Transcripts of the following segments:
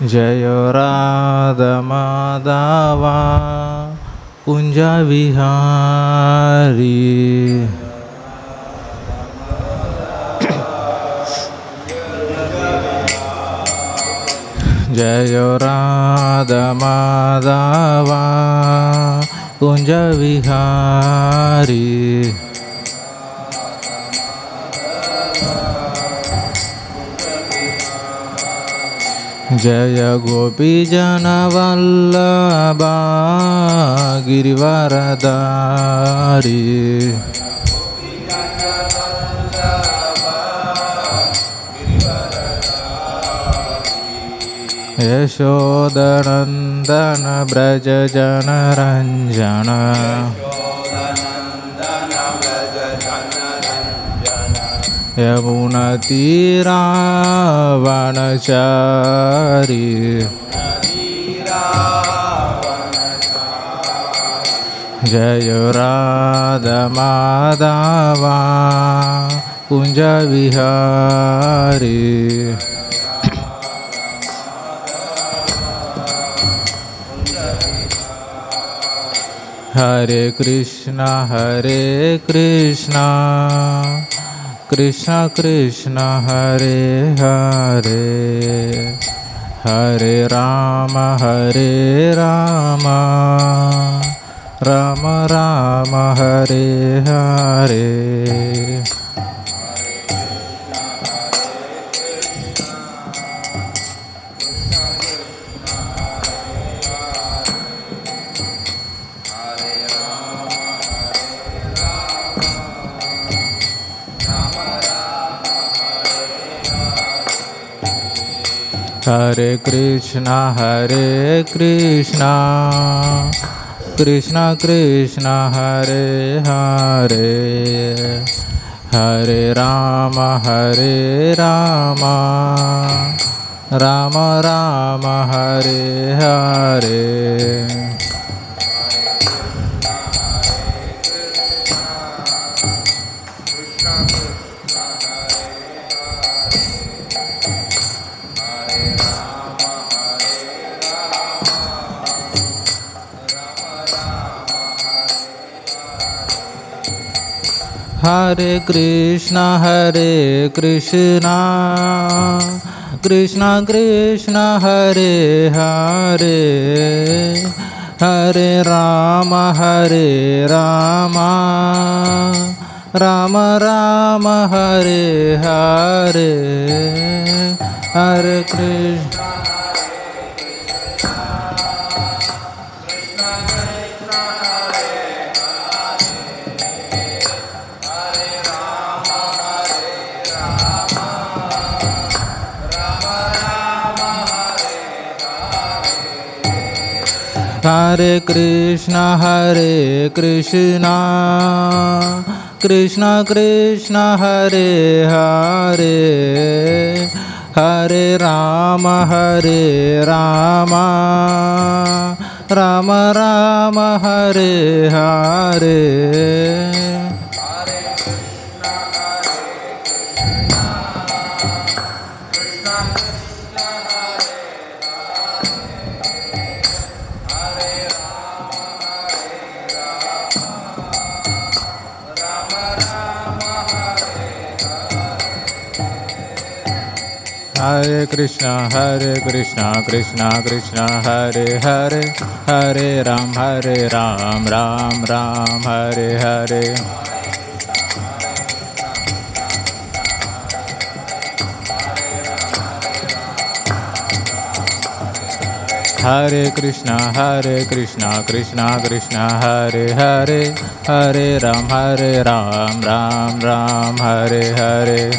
जय राधा माधवा कुंज विहारी। जय राधा माधवा कुंज विहारी। जय गोपी जन वल्लभा गिरिवरधारी। यशोदनंदन ब्रज जन रंजन। यमुना तीरा वनचारी। जय राधा माधवा कुंज विहारी। हरे कृष्णा कृष्ण कृष्ण हरे हरे, हरे राम राम राम हरे हरे। हरे कृष्णा कृष्ण कृष्ण हरे हरे, हरे राम राम राम हरे हरे। हरे कृष्णा कृष्ण कृष्ण हरे हरे, हरे राम राम राम हरे हरे, हरे कृष्ण। हरे कृष्णा कृष्ण कृष्ण हरे हरे, हरे राम राम राम हरे हरे। हरे कृष्णा कृष्णा कृष्णा हरे हरे, हरे राम राम राम हरे हरे। हरे कृष्णा कृष्णा कृष्णा हरे हरे, हरे राम राम राम हरे हरे।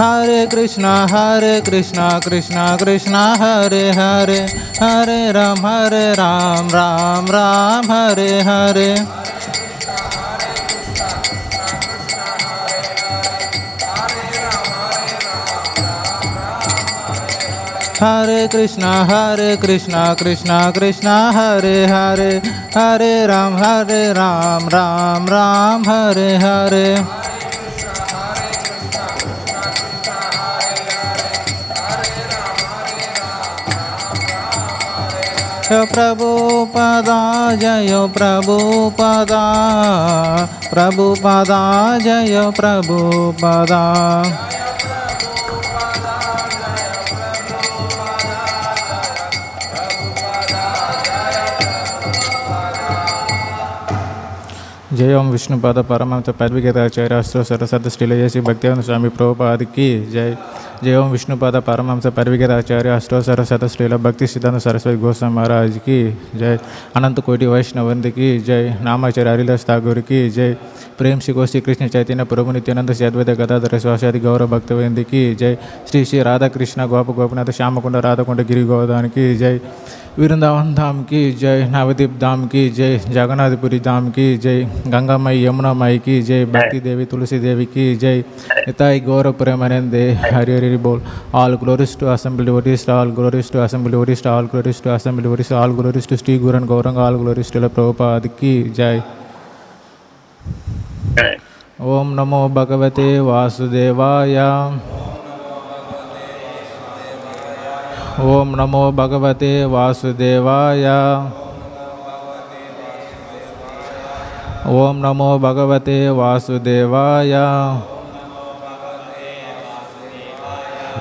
हरे कृष्णा कृष्णा कृष्णा हरे हरे, हरे राम राम राम हरे हरे। हरे कृष्णा कृष्णा कृष्णा हरे हरे, Hare Ram, Ram Ram, Hare Hare. Jai Prabhupada, Jai Prabhupada, Prabhupada, Jai Prabhupada. जय ओम विष्णुपाद परमहंस पदविगताचार्य अष्टो सरस्वती श्रीलय श्री भक्तिवेदांत स्वामी प्रभुपाद की जय. जय ओम विष्णुपाद परमहंस पदविगताचार्य अष्टो सरस्वती श्रील भक्ति सिद्धांत सरस्वती गोस्वामी महाराज की जय. अनंत कोटि वैष्णववृंद की जय. नामाचार्य हरिदास ठाकुर की जय. प्रेम श्री गोष्ठी कृष्ण चैतन्य प्रभु नित्यानंद श्री अद्वैत गदाधर स्वासादि गौरव भक्तवृंद की जय. श्री श्री राधा कृष्ण गोप गोपनाथ श्यामकुंड राधाकुंड गिरि गोवर्धन की जय. वृंदावन धाम की जय. नवदीप धाम की जय. जगन्नाथपुरी धाम की जय. गंगा माई यमुना माई की जय. भक्ति देवी तुलसी देवी की जय. निताई गौर प्रेमानंदे हरि हरि बोल. All glories to assembled devotees, all glories to assembled devotees, all glories to assembled devotees, all glories to Sri Guru and Gauranga, all glories to Prabhupada की जय. ओम नमो भगवते वासुदेवाय. ओम नमो भगवते वासुदेवाय. ओम नमो भगवते वासुदेवाय.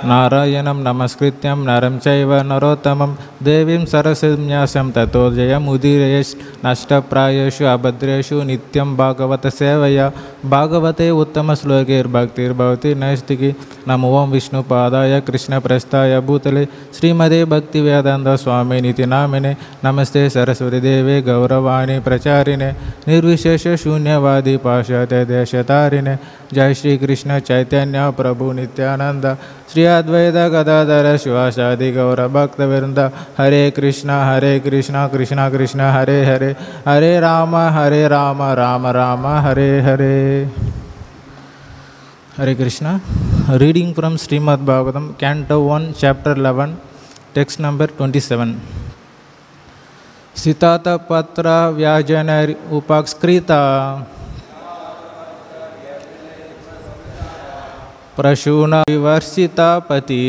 नारायणं नमस्कृत्यं नरं चैव नरोत्तमं देवीं सरस्वतीं ततो जयमुदीरयेत्. नष्टप्रायेषु अभद्रेषु नित्यं भागवत सेवया भागवते उत्तमश्लोकैर्भक्तिर्भवति नैष्टिकी. नमो ओं विष्णुपादाय कृष्णप्रस्थाय भूतले श्रीमदे भक्तिवेदान्त स्वामिनिति नामिने. नमस्ते सरस्वती देवे गौरवाणी प्रचारिणे निर्विशेष शून्यवादी पाश्चात्य देशतारिणे. जय श्री कृष्ण चैतन्य प्रभु नित्यानंद श्री अद्वैत गदाधर शिवासादि गौर भक्तवृंद. Hare Krishna Krishna Krishna Hare Hare. Hare Rama Rama Rama Hare Hare. Hare Krishna. Reading from Srimad Bhagavatam canto 1 chapter 11 text number 27. सितात पत्र व्याजन उपस्कृता प्रसून विवर्षिता पति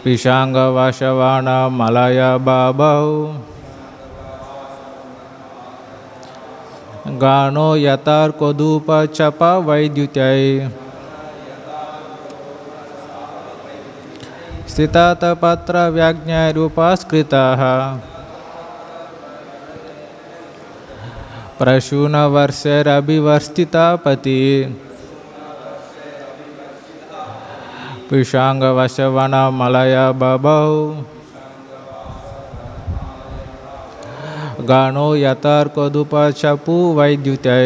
पिशांग वाशवाण मलय बाबौ गानो यतार कोदूप चपा वैद्युतै. स्थितात पत्र व्याज्ञारूपास्कृताः प्रसून वर्षैरभिवर्षिता पति पिशांग वशवन मलय बभौ गानो यतर्कोदुप चपु वैद्युतै.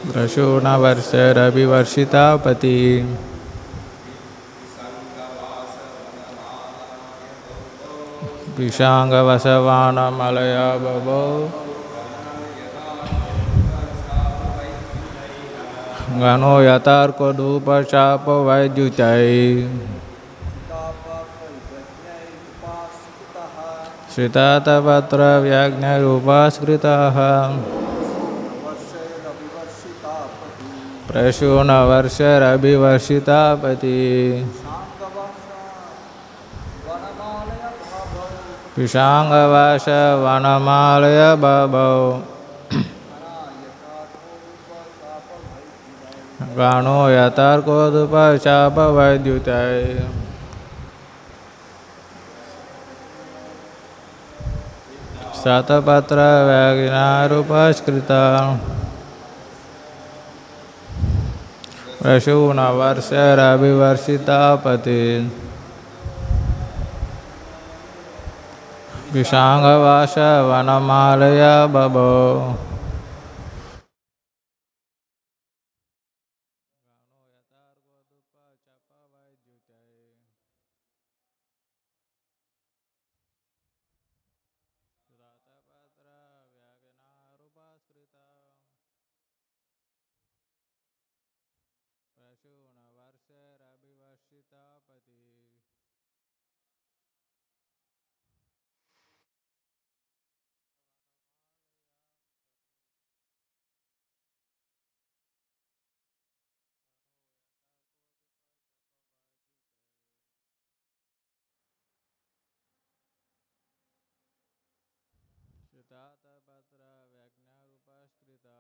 प्रसून वर्षैरभिवर्षिता पति पिशांग वसवान मलय बभौ गनो यतार्कोदूप चाप वैद्युतै. श्रितात पत्र व्याज्ञरूपास्कृताः प्रसून वर्षैरभिवर्षिता पति पिशांग वाश वनमालय बभौ गानो यतर्कोदुप चाप वैद्युतै. शतपत्र व्याज्ञारूपास्कृता प्रसून वर्षैरभिवर्षिता पति पिशांग wash वनमालय बभौ Shitatapatra Vyagnarupaskritha.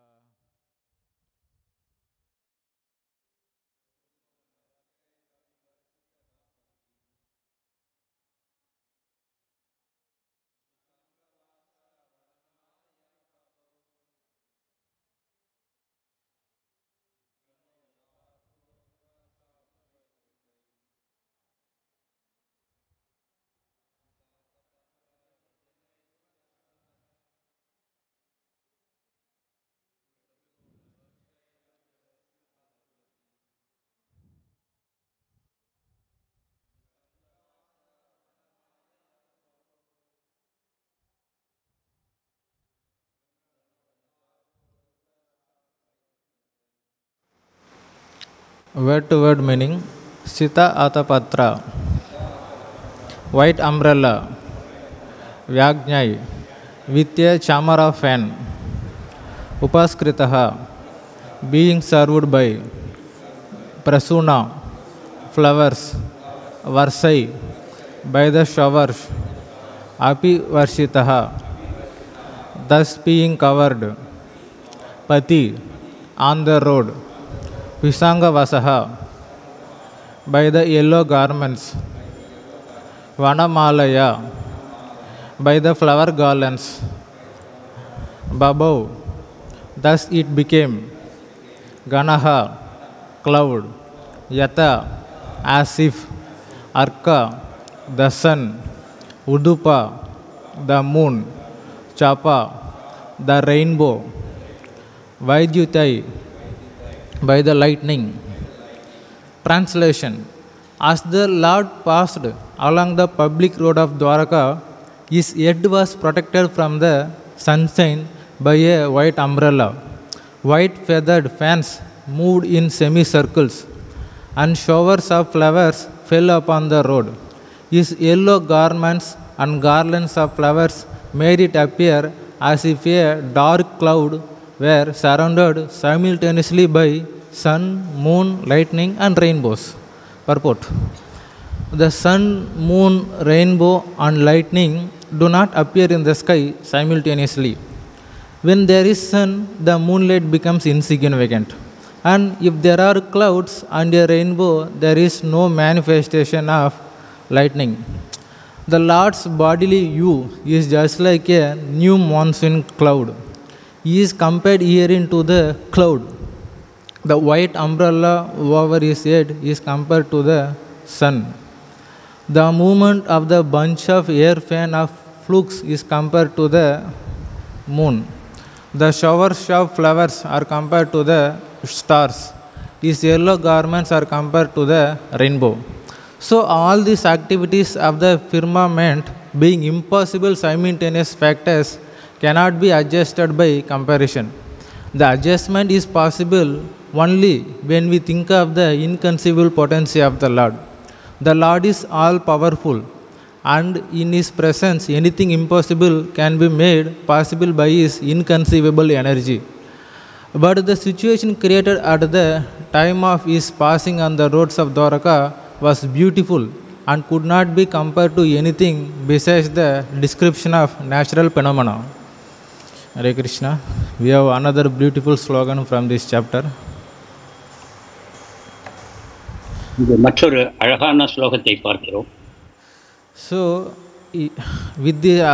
Word to word meaning Sita Atapatra, white umbrella, Vyagnyai, with a chamara fan, Upaskritaha, being served by, Prasuna, flowers, Varsai, by the showers, Api Varshitaha, thus being covered, Pati, on the road, Visanga Vasaha, by the yellow garments, Vanamalaya, by the flower garlands, Babau, thus it became, Ganaha, cloud, Yata, as if, Arka, the sun, Udupa, the moon, Chapa, the rainbow, Vaidyutai, by the lightning. Translation: as the Lord passed along the public road of Dwaraka, his head was protected from the sunshine by a white umbrella. White feathered fans moved in semicircles, and showers of flowers fell upon the road. His yellow garments and garlands of flowers made it appear as if a dark cloud were surrounded simultaneously by sun, moon, lightning, and rainbows. Purport: the sun, moon, rainbow, and lightning do not appear in the sky simultaneously. When there is sun, the moonlight becomes insignificant. And if there are clouds and a rainbow, there is no manifestation of lightning. The Lord's bodily hue is just like a new monsoon cloud. He is compared herein to the cloud. The white umbrella over his head is compared to the sun. The movement of the bunch of air fan of flukes is compared to the moon. The showers of flowers are compared to the stars. His yellow garments are compared to the rainbow. So all these activities of the firmament, being impossible simultaneous factors, cannot be adjusted by comparison. The adjustment is possible only when we think of the inconceivable potency of the Lord. The Lord is all powerful, and in His presence, anything impossible can be made possible by His inconceivable energy. But the situation created at the time of His passing on the roads of Dwaraka was beautiful and could not be compared to anything besides the description of natural phenomena. Hare Krishna. We have another beautiful slogan from this chapter. இது மற்றொரு அழகான ஸ்லோகத்தை பார்க்கிறோம். So,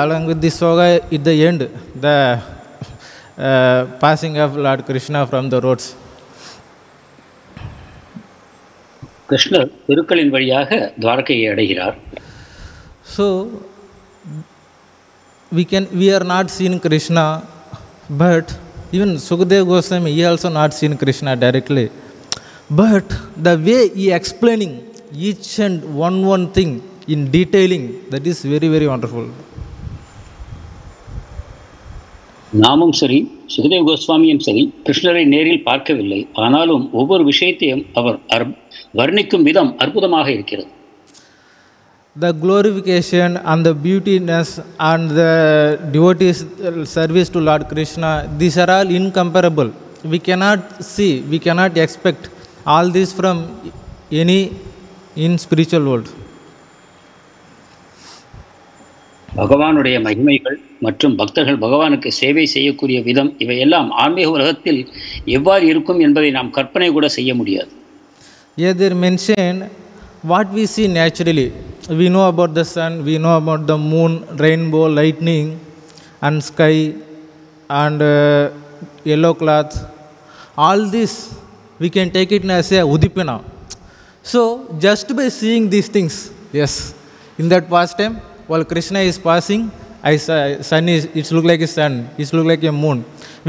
along with this sloga, at the end, the passing of Lord Krishna from the roads. கிருஷ்ணர் தெருக்களின் வழியாக துவாரகையை அடைகிறார். So, we are not seeing Krishna, but even Sukadeva Goswami, he also not seen Krishna directly. But the way he explaining each and one thing in detailing, that is very, very wonderful. நாமும் சரி சுகதேவ கோஸ்வாமியும் சரி கிருஷ்ணரை நேரில் பார்க்கவில்லை. ஆனாலும் ஒவ்வொரு விஷயத்தையும் அவர் வர்ணிக்கும் விதம் அற்புதமாக இருக்கிறது. The glorification and the beautiness and the devotees' service to Lord Krishna, these are all incomparable. We cannot see, we cannot expect all this from any in spiritual world. பகவானுடைய மகிமைகள் மற்றும் பக்தர்கள் பகவானுக்கு சேவை செய்யக்கூடிய விதம் இவையெல்லாம் ஆன்மீக உலகத்தில் எவ்வாறு இருக்கும் என்பதை நாம் கற்பனை கூட செய்ய முடியாது. Here they mention what we see naturally. We know about the sun, we know about the moon, rainbow, lightning and sky and yellow cloth. All this we can take it as a udipana. So just by seeing these things, yes, in that past time while Krishna is passing, sun is, it look like a sun, it look like a moon.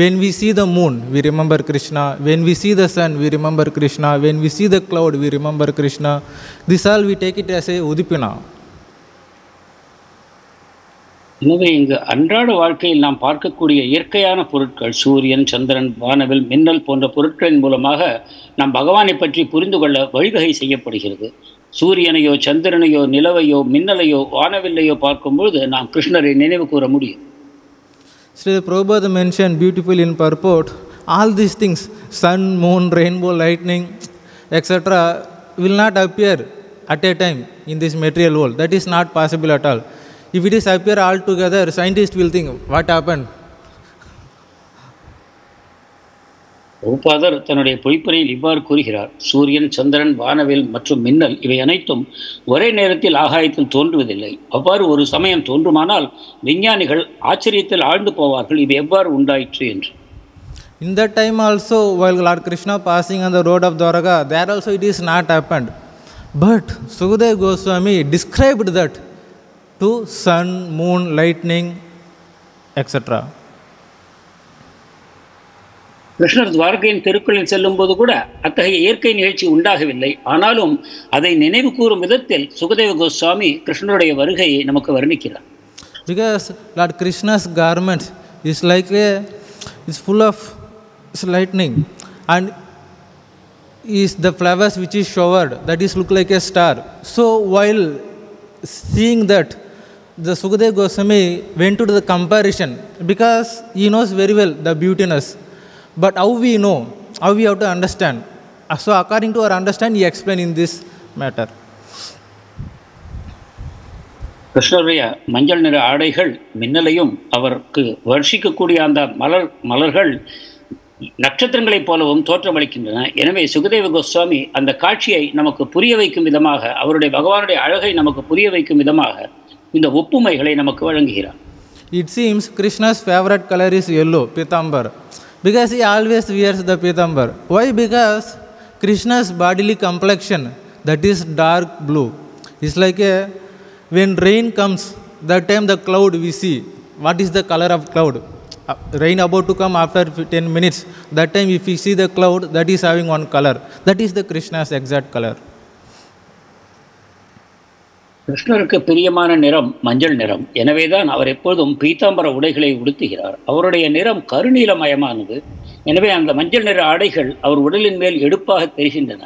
When we see the moon, we remember Krishna. When we see the sun, we remember Krishna. When we see the cloud, we remember Krishna. This all we take it as a udipana. எனவே இங்கு அன்றாட வாழ்க்கையில் நாம் பார்க்கக்கூடிய இயற்கையான பொருட்கள், சூரியன், சந்திரன், வானவில், மின்னல் போன்ற பொருட்களின் மூலமாக நாம் பகவானை பற்றி புரிந்து கொள்ள வழிவகை செய்யப்படுகிறது. சூரியனையோ சந்திரனையோ நிலவையோ மின்னலையோ வானவில்லையோ பார்க்கும்பொழுது நாம் கிருஷ்ணரை நினைவு கூற முடியும். Sri Prabhupada mentioned beautiful in purport, all these things, sun, moon, rainbow, lightning, etc. will not appear at a time in this material world. That is not possible at all. If it is appear all together, scientists will think, what happened? பிரபுபாதர் தன்னுடைய பொய்ப்பறையில் இவ்வாறு கூறுகிறார். சூரியன், சந்திரன், வானவில் மற்றும் மின்னல் இவை அனைத்தும் ஒரே நேரத்தில் ஆகாயத்தில் தோன்றுவதில்லை. அவ்வாறு ஒரு சமயம் தோன்றுமானால் விஞ்ஞானிகள் ஆச்சரியத்தில் ஆழ்ந்து போவார்கள், இது எவ்வாறு உண்டாயிற்று என்று. In that time also, while Lord Krishna passing on the road of Dwaraka, there also it is not happened. But Sukadeva Goswami described that to sun, moon, lightning, etc. கிருஷ்ணர் துவாரகையின் தெருக்களில் செல்லும் போது கூட அத்தகைய இயற்கை நிகழ்ச்சி உண்டாகவில்லை. ஆனாலும் அதை நினைவு கூறும் விதத்தில் சுகதேவ கோஸ்வாமி கிருஷ்ணருடைய வருகையை நமக்கு வர்ணிக்கிறார். Because Lord Krishna's garment is like is full of lightning and is the flowers which is showered, that is look like a star. So while seeing that, the Sukadeva Goswami went to the comparison because he knows very well the beautiness. But how we know, how we have to understand. So according to our understanding, he explained in this matter. கிருஷ்ணருடைய மஞ்சள் நிற ஆடைகள் மின்னலையும் அவருக்கு வர்ஷிக்கக்கூடிய அந்த மலர்கள் நட்சத்திரங்களைப் போலவும் தோற்றமளிக்கின்றன. எனவே சுகதேவ கோஸ்வாமி அந்த காட்சியை நமக்கு புரிய வைக்கும் விதமாக, அவருடைய பகவானுடைய அழகை நமக்கு புரிய வைக்கும் விதமாக இந்த ஒப்புமைகளை நமக்கு வழங்குகிறார். It seems Krishna's favorite color is yellow, Pitambar. Because he always wears the Pitambar. Why? Because Krishna's bodily complexion, that is dark blue. It's like when rain comes, that time the cloud we see. What is the color of cloud? Rain about to come after 10 minutes. That time if we see the cloud, that is having one color. That is the Krishna's exact color. கிருஷ்ணருக்கு பிரியமான நிறம் மஞ்சள் நிறம். எனவேதான் அவர் எப்பொழுதும் பீதாம்பர உடைகளை உடுத்துகிறார். அவருடைய நிறம் கருநீலமயமானது. எனவே அந்த மஞ்சள் நிற ஆடைகள் அவர் உடலின் மேல் எடுப்பாக தெரிகின்றன.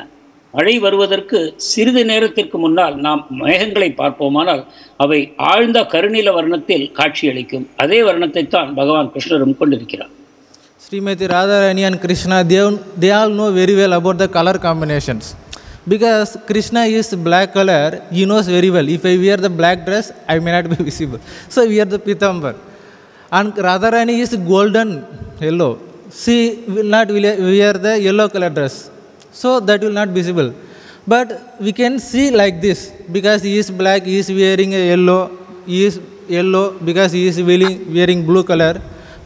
மழை வருவதற்கு சிறிது நேரத்திற்கு முன்னால் நாம் மேகங்களை பார்ப்போமானால் அவை ஆழ்ந்த கருநீல வர்ணத்தில் காட்சியளிக்கும். அதே வர்ணத்தை தான் பகவான் கிருஷ்ணரும் கொண்டிருக்கிறார். Srimati Radharani and Krishna, they all know very well about the color combinations. Because Krishna is black color, he knows very well. If I wear the black dress, I may not be visible. So I wear the Pitambar. And Radharani is golden yellow. She will not wear the yellow color dress. So that will not be visible. But we can see like this. Because he is black, he is wearing a yellow. He is yellow because he is wearing blue color.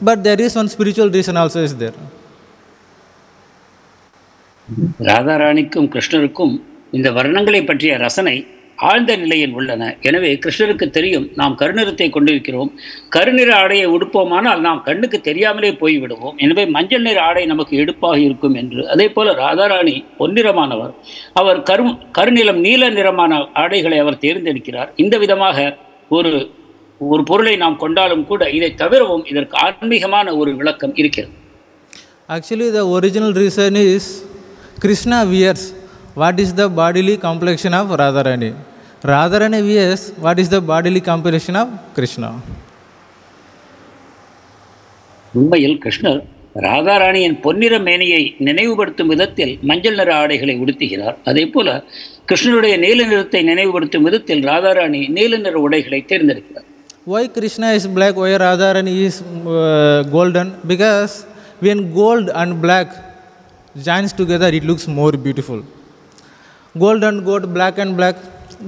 But there is one spiritual reason also is there. ராதாராணிக்கும் கிருஷ்ணருக்கும் இந்த வர்ணங்களை பற்றிய ரசனை ஆழ்ந்த நிலையில் உள்ளன. எனவே கிருஷ்ணருக்கு தெரியும் நாம் கருநிறத்தை கொண்டிருக்கிறோம். கருநிற ஆடையை உடுப்போமானால் நாம் கண்ணுக்கு தெரியாமலே போய்விடுவோம். எனவே மஞ்சள் நிற ஆடை நமக்கு எடுப்பாக இருக்கும் என்று. அதே போல ராதாராணி பொன்னிறமானவர். அவர் கருநிலம் நீல நிறமான ஆடைகளை அவர் தேர்ந்தெடுக்கிறார். இந்த விதமாக ஒரு பொருளை நாம் கொண்டாலும் கூட இதை தவிரவும் இதற்கு ஆன்மீகமான ஒரு விளக்கம் இருக்கிறது. Actually, the original reason is Krishna wears what is the bodily complexion of Radharani. Radharani wears what is the bodily complexion of Krishna. உண்மையில் கிருஷ்ணர் ராதாராணியின் பொன்னிற மேனியை நினைவுபடுத்தும் விதத்தில் மஞ்சள் நிற ஆடைகளை உடுத்துகிறார். அதே போல கிருஷ்ணருடைய நீல நிறத்தை நினைவுபடுத்தும் விதத்தில் ராதாராணி நீல நிற உடைகளை தேர்ந்தெடுக்கிறார். Why Krishna is black, why Radharani is golden? Because when gold and black joins together, it looks more beautiful. Gold and gold, black and black,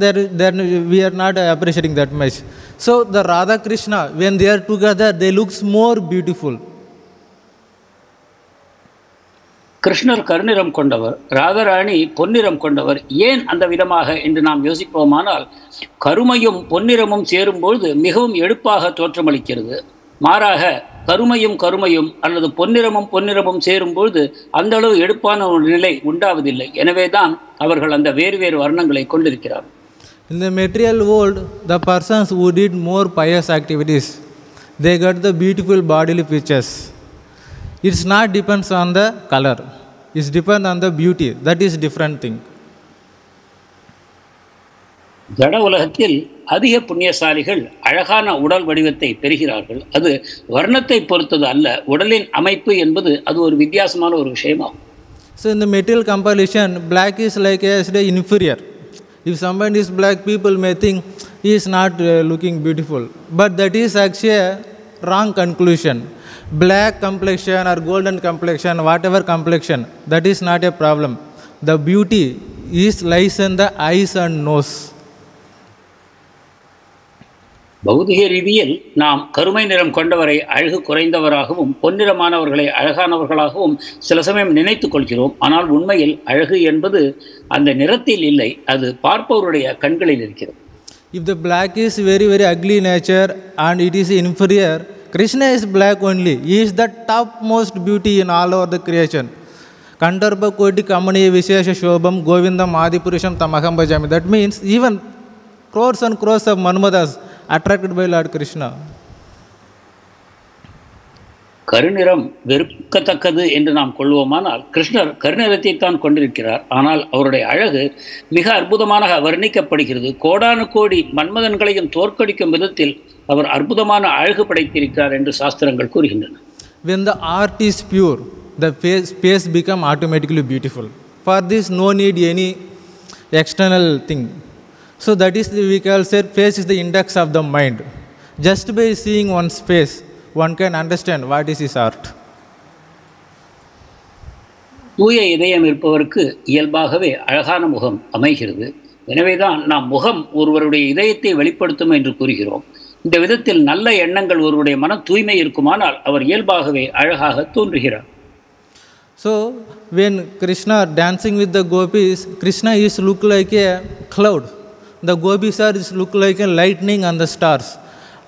then we are not appreciating that much. So the Radha Krishna, when they are together, they looks more beautiful. கிருஷ்ணர் கருநிறம் கொண்டவர், ராதாராணி பொன்னிறம் கொண்டவர். ஏன் அந்த விதமாக என்று நாம் யோசிப்போமானால், கருமையும் பொன்னிறமும் சேரும்பொழுது மிகவும் எடுப்பாக தோற்றமளிக்கிறது. மாறாக கருமையும் அல்லது பொன்னிறமும் சேரும்பொழுது அந்த அளவு எடுப்பான ஒரு நிலை உண்டாவதில்லை. எனவேதான் அவர்கள் அந்த வேறு வேறு வர்ணங்களை கொண்டிருக்கிறார்கள். In the material world, the persons who did more pious activities, they got the beautiful bodily features. It's not depends on the color. It's depend on the beauty. That is different thing. ஜட உலகத்தில் அதிக புண்ணியசாலிகள் அழகான உடல் வடிவத்தை பெறுகிறார்கள். அது வர்ணத்தை பொறுத்தது அல்ல, உடலின் அமைப்பு என்பது அது ஒரு வித்தியாசமான ஒரு விஷயமாகும். So in the material comparison, black is like a inferior. If somebody is black, people may think he is not looking beautiful. But that is actually a wrong conclusion. Black complexion or golden complexion, whatever complexion, that is not a problem. The beauty is lies in the eyes and nose. பௌதிக ரீதியில் நாம் கருமை நிறம் கொண்டவரை அழகு குறைந்தவராகவும் பொன்னிறமானவர்களை அழகானவர்களாகவும் சில சமயம் நினைத்து கொள்கிறோம். ஆனால் உண்மையில் அழகு என்பது அந்த நிறத்தில் இல்லை, அது பார்ப்பவருடைய கண்களில் இருக்கிறது. If the black is very very ugly nature and it is inferior, Krishna is black only. He is the topmost beauty in all over the creation. Kandarbha Koti Kamaniya Vishesha Shobham Govindam Adipurusham Tamaham Bhajami. That means even crores and crores of Manmadas attracted by Lord Krishna. கருநிறம் வெறுக்கத்தக்கது என்று நாம் கொள்வோமானால், கிருஷ்ணர் கருநிறத்தை தான் கொண்டிருக்கிறார். ஆனால் அவருடைய அழகு மிக அற்புதமாக வர்ணிக்கப்படுகிறது. கோடானு கோடி மன்மதன்களையும் தோற்கடிக்கும் விதத்தில் அவர் அற்புதமான அழகு படைத்திருக்கிறார் என்று சாஸ்திரங்கள் கூறுகின்றன. When the art is pure, the face become automatically beautiful. For this no need any external thing. So that is we can say face is the index of the mind. Just by seeing one's face, one can understand what is his art. தூய இதயம் இருப்பவருக்கு இயல்பாகவே அழகான முகம் அமைகிறது. எனவேதான் நாம் முகம் ஒருவருடைய இதயத்தை வெளிப்படுத்தும் என்று கூறுகிறோம். இந்த விதத்தில் நல்ல எண்ணங்கள் ஒருவருடைய மன தூய்மை இருக்குமானால் அவர் இயல்பாகவே அழகாக தோன்றுகிறார். So when Krishna dancing with the gopis, Krishna is look like a cloud. The gopis are look like a lightning and the stars.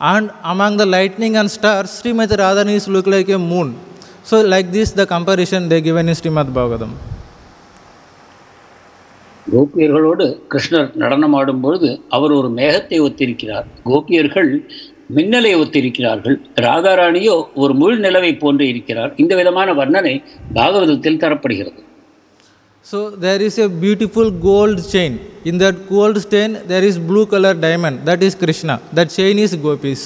And among the lightning and stars, Srimati Radharani is look like a moon. So like this the comparison they given in Srimad Bhagavatam. கோபியர்களோடு கிருஷ்ணர் நடனமாடும் பொழுது அவர் ஒரு மேகத்தை ஒத்திருக்கிறார். கோபியர்கள் மின்னலை ஒத்திருக்கிறார்கள். ராதாராணியோ ஒரு முழு நிலவை போன்று இருக்கிறார். இந்த விதமான வர்ணனை பாகவதத்தில் தரப்படுகிறது. So there is a beautiful gold chain. In that gold chain there is blue color diamond. That is Krishna. That chain is gopis.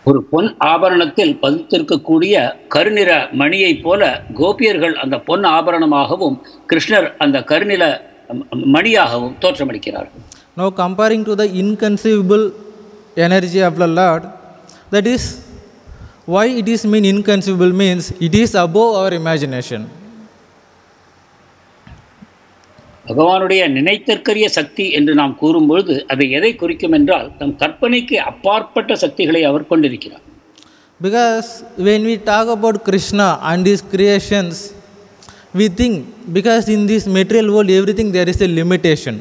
ஒரு பொன் ஆபரணத்தில் பதித்திருக்கக்கூடிய கருநிற மணியை போல கோபியர்கள் அந்த பொன் ஆபரணமாகவும் கிருஷ்ணர் அந்த கருநில மணியாகவும் தோற்றமளிக்கிறார்கள். Now comparing to the inconceivable energy of the Lord, that is why it is mean inconceivable means it is above our imagination. பகவானுடைய நினைத்தற்கரிய சக்தி என்று நாம் கூறும்பொழுது அதை எதை குறிக்கும் என்றால் நம் கற்பனைக்கு அப்பாற்பட்ட சக்திகளை அவர் கொண்டிருக்கிறார். Because when we talk about Krishna and his creations, we think because in this material world everything there is a limitation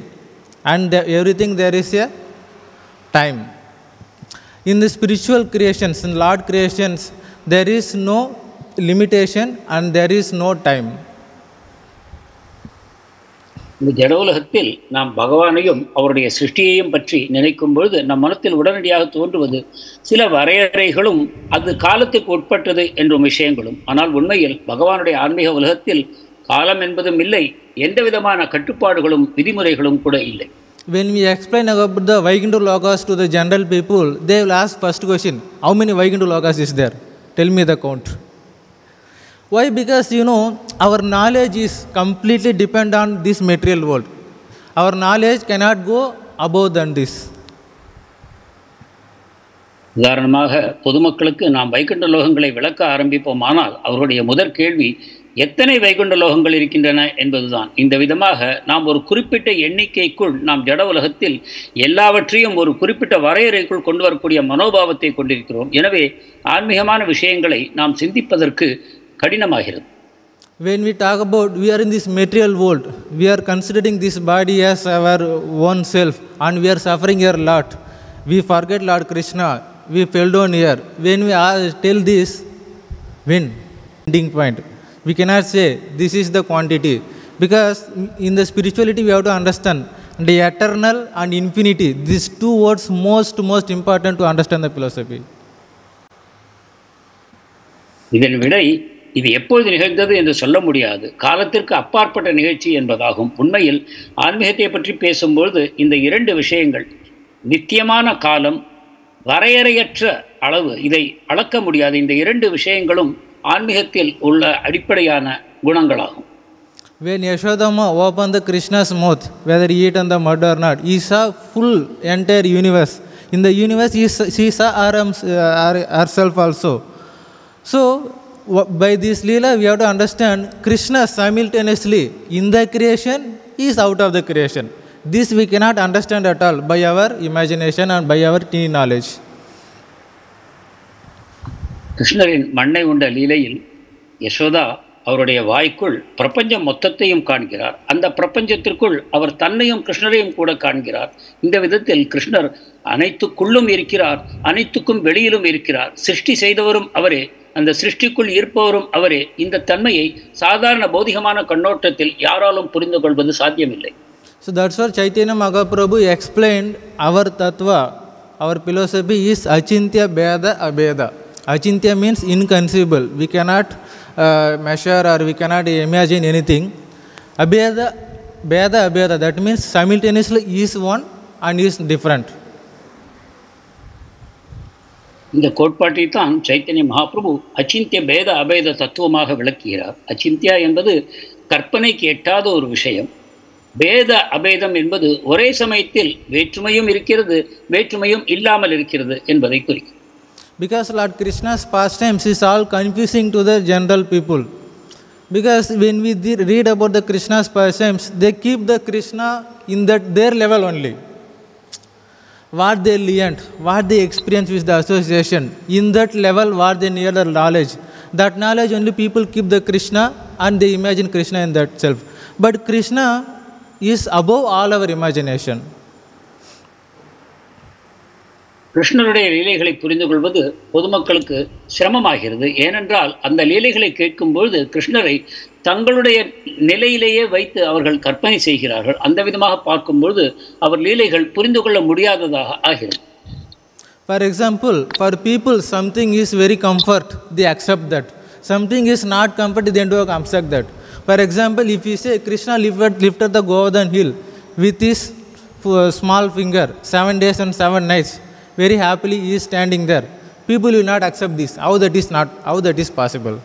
and everything there is a time. In the spiritual creations, in Lord creations, there is no limitation and there is no time. இந்த ஜட உலகத்தில் நாம் பகவானையும் அவருடைய சிருஷ்டியையும் பற்றி நினைக்கும் பொழுது நம் மனத்தில் உடனடியாக தோன்றுவது சில வரையறைகளும் அது காலத்துக்கு உட்பட்டது என்றும் விஷயங்களும். ஆனால் உண்மையில் பகவானுடைய ஆன்மீக உலகத்தில் காலம் என்பதும் இல்லை, எந்த விதமான கட்டுப்பாடுகளும் விதிமுறைகளும் கூட இல்லை. When we explain about the Vaikuntha Lokas to the general people, they will ask first question, how many Vaikuntha Lokas is there? Tell me the count. Why? Because our knowledge is completely dependent on this material world. Our knowledge cannot go above than this. உதாரணமாக பொதுமக்களுக்கு நாம் வைகுண்ட லோகங்களை விளக்க ஆரம்பிப்போமானால் அவருடைய முதற் கேள்வி எத்தனை வைகுண்ட லோகங்கள் இருக்கின்றன என்பதுதான். இந்த விதமாக நாம் ஒரு குறிப்பிட்ட எண்ணிக்கைக்குள் நாம் ஜட உலகத்தில் எல்லாவற்றையும் ஒரு குறிப்பிட்ட வரையறைக்குள் கொண்டு வரக்கூடிய மனோபாவத்தை கொண்டிருக்கிறோம். எனவே ஆன்மீகமான விஷயங்களை நாம் சிந்திப்பதற்கு கடினமாகிறது. When we talk about we are in this material world, we are considering this body as our own self and we are suffering here a lot. We forget Lord Krishna, we fell down here. When we tell this, when? Ending point. We cannot say this is the quantity, because in the spirituality we have to understand the eternal and infinity. These two words most important to understand the philosophy. இதன் விடை இது எப்பொழுது நிகழ்ந்தது என்று சொல்ல முடியாது, காலத்திற்கு அப்பாற்பட்ட நிகழ்ச்சி என்பதாகும். உண்மையில் ஆன்மீகத்தை பற்றி பேசும்பொழுது இந்த இரண்டு விஷயங்கள், நித்தியமான காலம், வரையறையற்ற அளவு, இதை அளக்க முடியாது, இந்த இரண்டு விஷயங்களும் ஆன்மீகத்தில் உள்ள அடிப்படையான குணங்களாகும். When Yashodama opened the Krishna's mouth, whether he eaten the mud or not, he saw full entire universe. In the universe, she saw herself also. So, by this Leela, we have to understand Krishna simultaneously in the creation is out of the creation. This we cannot understand at all by our imagination and by our teeny knowledge. கிருஷ்ணரின் மண்ணை உண்ட லீலையில் யசோதா அவருடைய வாய்க்குள் பிரபஞ்சம் மொத்தத்தையும் காண்கிறார். அந்த பிரபஞ்சத்திற்குள் அவர் தன்னையும் கிருஷ்ணரையும் கூட காண்கிறார். இந்த விதத்தில் கிருஷ்ணர் அனைத்துக்குள்ளும் இருக்கிறார், அனைத்துக்கும் வெளியிலும் இருக்கிறார். சிருஷ்டி செய்தவரும் அவரே, அந்த சிருஷ்டிக்குள் இருப்பவரும் அவரே. இந்த தன்மையை சாதாரண பௌதிகமான கண்ணோட்டத்தில் யாராலும் புரிந்து கொள்வது சாத்தியமில்லை. So that's why Chaitanya Mahaprabhu explained our tattva, our philosophy is Achintya Bheda Abheda. Achintya means inconceivable. We cannot measure or we cannot imagine anything. Abheda, Bheda Abheda, that means simultaneously is one and is different. இந்த கோட்பாட்டை தான் சைத்தன்ய மகாபிரபு அச்சிந்திய பேத அபேத தத்துவமாக விளக்குகிறார். அச்சிந்தியா என்பது கற்பனைக்கு எட்டாத ஒரு விஷயம். பேத அபேதம் என்பது ஒரே சமயத்தில் வேற்றுமையும் இருக்கிறது, வேற்றுமையும் இல்லாமல் இருக்கிறது என்பதை குறிக்கும். Because Lord Krishna's pastimes is all confusing to the general people. Because when we read about the Krishna's pastimes, they keep the Krishna in their level only. What they learned, what they experienced with the association, in that level what they near the knowledge. That knowledge only people keep the Krishna and they imagine Krishna in that self. But Krishna is above all our imagination. கிருஷ்ணருடைய லீலைகளை புரிந்து கொள்வது பொதுமக்களுக்கு சிரமமாகிறது. ஏனென்றால் அந்த லீலைகளை கேட்கும்பொழுது கிருஷ்ணரை தங்களுடைய நிலையிலேயே வைத்து அவர்கள் கற்பனை செய்கிறார்கள். அந்த விதமாக பார்க்கும்பொழுது அவர் லீலைகள் புரிந்து கொள்ள முடியாததாக ஆகிறது. For example, for people something is very comfort, they accept that. Something is not comfort, they don't accept that. For example, if you say Krishna lifted the Govardhan hill with his small finger, 7 days and 7 nights, very happily he is standing there. People will not accept this. How that is possible?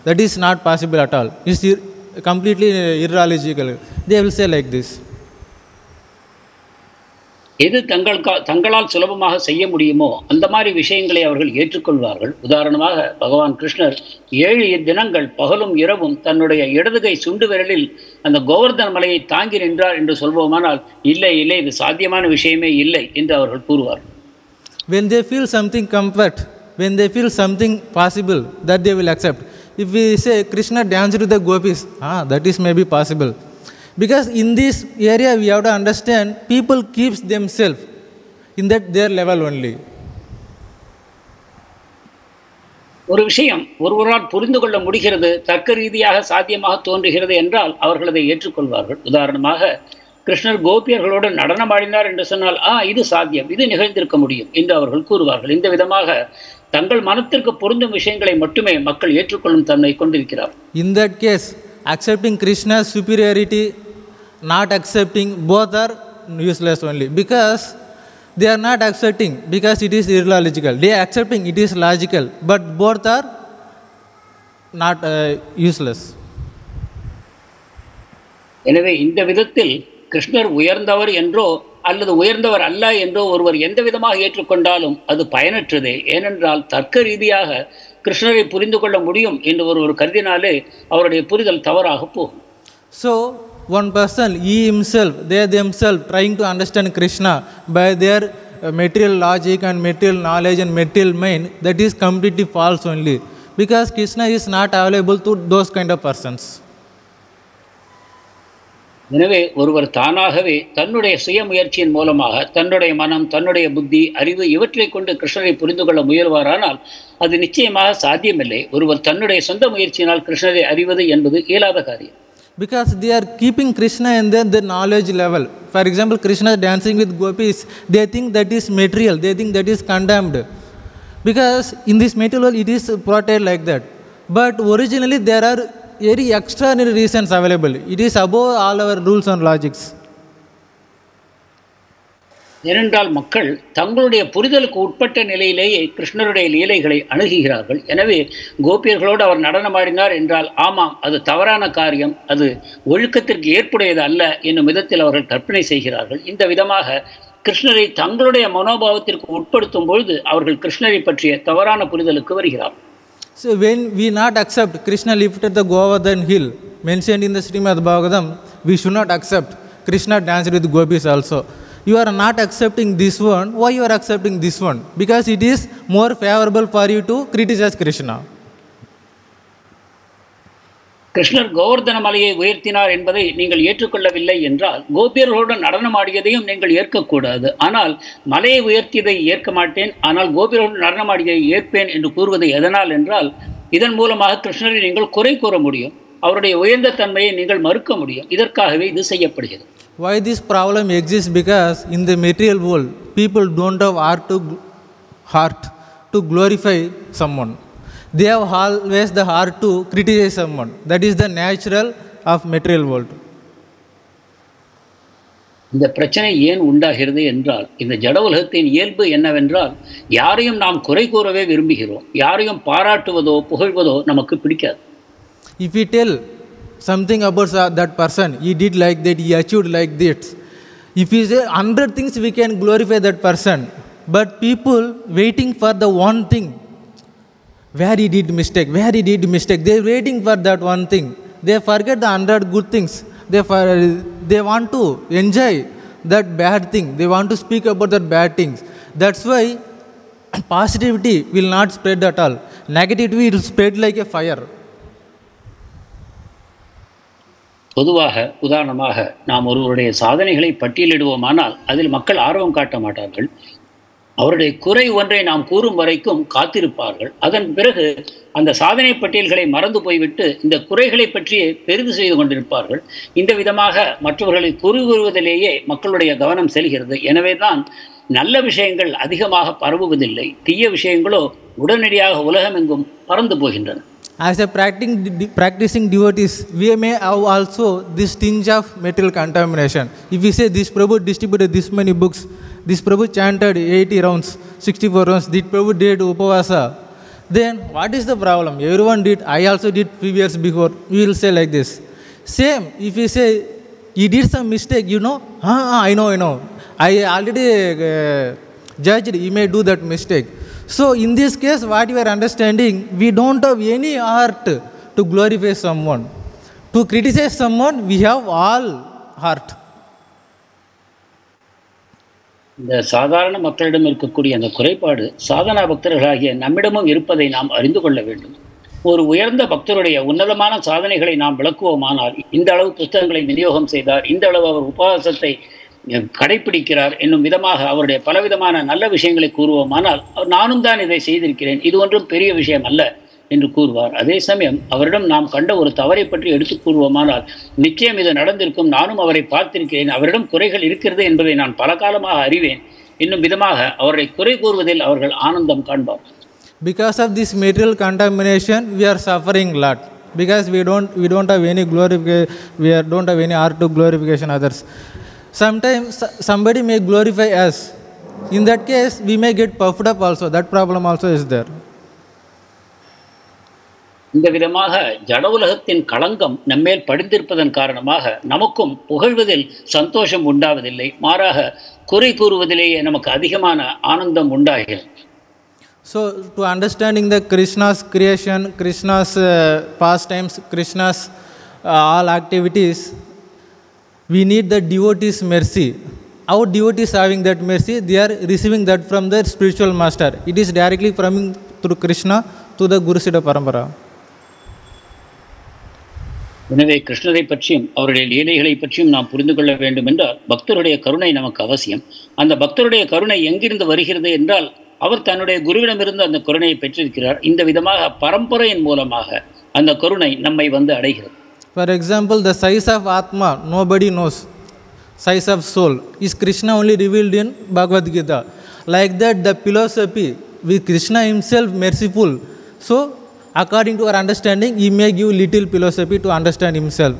That is not possible at all. It's completely illogical. They will say like this. எது தங்களால் சுலபமாக செய்ய முடியுமோ அந்த மாதிரி விஷயங்களை அவர்கள் ஏற்றுக்கொள்வார்கள். உதாரணமாக பகவான் கிருஷ்ணர் 7 தினங்கள் பகலும் இரவும் தன்னுடைய இடதுகை சுண்டு விரலில் அந்த கோவர்தன மலையை தாங்கி நின்றார் என்று சொல்வோமானால் இல்லை இல்லை, இது சாத்தியமான விஷயமே இல்லை என்று அவர்கள் கூறுவார்கள். When they feel something comfort, when they feel something possible, that they will accept. If we say Krishna danced with the gopis, that is maybe possible. Because in this area we have to understand people keeps themselves in their level only. ஒரு விஷயம் ஒருவரால் புரிந்து கொள்ள முடிகிறது, தர்க்க ரீதியாக சாத்தியமாக தோன்றுகிறது என்றால் அவர்கள் அதை ஏற்றுக்கொள்வார்கள். உதாரணமாக, கிருஷ்ணர் கோபியர்களோடு நடனமாடினார் என்று சொன்னால், இது சாத்தியம், இது நிகழ்ந்திருக்க முடியும் என்று அவர்கள் கூறுவார்கள். இந்த விதமாக தங்கள் மனத்திற்கு பொருந்தும் விஷயங்களை மட்டுமே மக்கள் ஏற்றுக்கொள்ளும் தன்மை கொண்டிருக்கிறார். In that case, accepting Krishna's superiority, not accepting, both are useless only, because they are not accepting because it is illogical. They are accepting, it is logical, but both are not useless. எனவே இந்த விதத்தில் கிருஷ்ணர் உயர்ந்தவர் என்றோ அல்லது உயர்ந்தவர் அல்ல என்றோ ஒருவர் எந்த விதமாக ஏற்றுக்கொண்டாலும் அது பயனற்றதே. ஏனென்றால் தர்க்க ரீதியாக கிருஷ்ணரை புரிந்து கொள்ள முடியும் என்று ஒருவர் கருதினாலே அவருடைய புரிதல் தவறாக போகும். So one person, he himself, they themselves trying to understand Krishna by their material logic and material knowledge and material mind, that is completely false only, because Krishna is not available to those kind of persons. எனவே ஒருவர் தானாகவே தன்னுடைய சுய முயற்சியின் மூலமாக தன்னுடைய மனம், தன்னுடைய புத்தி, அறிவு இவற்றை கொண்டு கிருஷ்ணரை புரிந்து கொள்ள முயல்வாரானால் அது நிச்சயமாக சாத்தியமில்லை. ஒருவர் தன்னுடைய சொந்த முயற்சியினால் கிருஷ்ணரை அறிவது என்பது இயலாத காரியம். Because they are keeping Krishna in the knowledge level. For example, Krishna dancing with gopis, they think that is material, they think that is condemned, because in this material world it is portrayed like that. But originally there are very extraordinary reasons available. It is above all our rules and logics. ஏனென்றால் மக்கள் தங்களுடைய புரிதலுக்கு உட்பட்ட நிலையிலேயே கிருஷ்ணருடைய லீலைகளை அணுகுகிறார்கள். எனவே கோபியர்களோடு அவர் நடனமாடினார் என்றால் ஆமாம், அது தவறான காரியம், அது ஒழுக்கத்திற்கு ஏற்புடையது அல்ல என்னும் விதத்தில் அவர்கள் கற்பனை செய்கிறார்கள். இந்த விதமாக கிருஷ்ணரை தங்களுடைய மனோபாவத்திற்கு உட்படுத்தும் பொழுது அவர்கள் கிருஷ்ணரை பற்றிய தவறான புரிதலுக்கு வருகிறார்கள். So when we not accept Krishna lifted the Govardhan hill mentioned in the Srimad Bhagavatam, we should not accept Krishna danced with gopis also. You are not accepting this one. Why you are accepting this one? Because it is more favorable for you to criticize Krishna. கிருஷ்ணர் கோவர்தன மலையை உயர்த்தினார் என்பதை நீங்கள் ஏற்றுக்கொள்ளவில்லை என்றால் கோபியர்களோடு நடனமாடியதையும் நீங்கள் ஏற்கக்கூடாது. ஆனால் மலையை உயர்த்தியதை ஏற்க மாட்டேன், ஆனால் கோபியர்களோடு நடனமாடியதை ஏற்பேன் என்று கூறுவது எதனால் என்றால், இதன் மூலமாக கிருஷ்ணரை நீங்கள் குறை கூற முடியும், அவருடைய உயர்ந்த தன்மையை நீங்கள் மறுக்க முடியும். இதற்காகவே இது செய்யப்படுகிறது. Why this problem exists? Because in the material world, people don't have heart to glorify someone. They have always the heart to criticize someone. That is the natural of material world. இந்த பிரச்சனை ஏன் உண்டாகிறது என்றால், இந்த ஜட உலகத்தின் இயல்பு என்னவென்றால், யாரையும் நாம் குறை கூறவே விரும்புகிறோம், யாரையும் பாராட்டுவதோ புகழ்வதோ நமக்கு பிடிக்காது. If we tell something about that person, he did like that, he achieved like this, if we say 100 things, we can glorify that person. But people waiting for the one thing, where he did mistake, they are waiting for that one thing. They forget the 100 good things. They want to enjoy that bad thing, they want to speak about that bad things. That's why positivity will not spread at all, negativity will spread like a fire. பொதுவாக உதாரணமாக நாம் ஒருவருடைய சாதனைகளை பட்டியலிடுவோமானால் அதில் மக்கள் ஆர்வம் காட்ட மாட்டார்கள். அவருடைய குறை ஒன்றை நாம் கூறும் வரைக்கும் காத்திருப்பார்கள். அதன் பிறகு அந்த சாதனை பட்டியல்களை மறந்து போய்விட்டு இந்த குறைகளை பற்றியே பெரிது செய்து கொண்டிருப்பார்கள். இந்த விதமாக மற்றவர்களை குறை கூறுவதிலேயே மக்களுடைய கவனம் செல்கிறது. எனவே தான் நல்ல விஷயங்கள் அதிகமாக பரவுவதில்லை, தீய விஷயங்களோ உடனடியாக உலகமெங்கும் பறந்து போகின்றன. As a practicing devotees, we may have also this tinge of material contamination. If we say this Prabhu distributed this many books, this Prabhu chanted 80 rounds, 64 rounds, this Prabhu did Upavasa, then what is the problem? Everyone did, I also did few years before. We will say like this. Same, if we say he did some mistake, I know. I already judged, he may do that mistake. So in this case, what you are understanding, we don't have any heart to glorify someone. To criticize someone, we have all heart. இந்த சாதாரண மக்களிடம் இருக்கக்கூடிய அந்த குறைபாடு சாதனா பக்தர்களாகிய நம்மிடமும் இருப்பதை நாம் அறிந்து கொள்ள வேண்டும். ஒரு உயர்ந்த பக்தருடைய உன்னதமான சாதனைகளை நாம் விளக்குவோமானால், இந்த அளவு புத்தகங்களை விநியோகம் செய்தார், இந்த அளவு அவர் உபவாசத்தை கடைப்பிடிக்கிறார் என்னும் விதமாக அவருடைய பலவிதமான நல்ல விஷயங்களை கூறுவோமானால் நானும் தான் இதை செய்திருக்கிறேன், இது ஒன்றும் பெரிய விஷயம் அல்ல என்று கூறுவார். அதே சமயம் அவரிடம் நாம் கண்ட ஒரு தவறை பற்றி எடுத்து கூறுவோமானால் நிச்சயம் இது நடந்திருக்கும், நானும் அவரை பார்த்திருக்கிறேன், அவரிடம் குறைகள் இருக்கிறது என்பதை நான் பல காலமாக அறிவேன் என்னும் விதமாக அவரை குறை கூறுவதில் அவர்கள் ஆனந்தம் காண்பார். Because of this material contamination, we are suffering a lot. Because we don't have any glorification, don't have any art to glorification others. Sometimes somebody may glorify us. In that case, we may get puffed up also. That problem also is there. இந்த விதமாக ஜட உலகத்தின் களங்கம் நம்மேல் படிந்திருப்பதன் காரணமாக நமக்கும் புகழ்வதில் சந்தோஷம் உண்டாவதில்லை, மாறாக குறை கூறுவதிலேயே நமக்கு அதிகமான ஆனந்தம் உண்டாகிறது. So, to understanding the Krishna's creation, Krishna's pastimes, Krishna's all activities, we need the devotees' mercy. Our devotees having that mercy, they are receiving that from their spiritual master. It is directly coming through Krishna to the Guru Siddha Parampara. எனவே கிருஷ்ணரை பற்றியும் அவருடைய லீலைகளை பற்றியும் நாம் புரிந்து கொள்ள வேண்டும் என்றால் பக்தருடைய கருணை நமக்கு அவசியம். அந்த பக்தருடைய கருணை எங்கிருந்து வருகிறது என்றால் அவர் தன்னுடைய குருவிடமிருந்து அந்த கருணையை பெற்றிருக்கிறார். இந்த விதமாக பரம்பரையின் மூலமாக அந்த கருணை நம்மை வந்து அடைகிறது. For example, the size of Atma, nobody knows. Size of soul is Krishna only revealed in Bhagavad Gita. Like that, the philosophy with Krishna himself merciful. So, according to our understanding, he may give little philosophy to understand himself.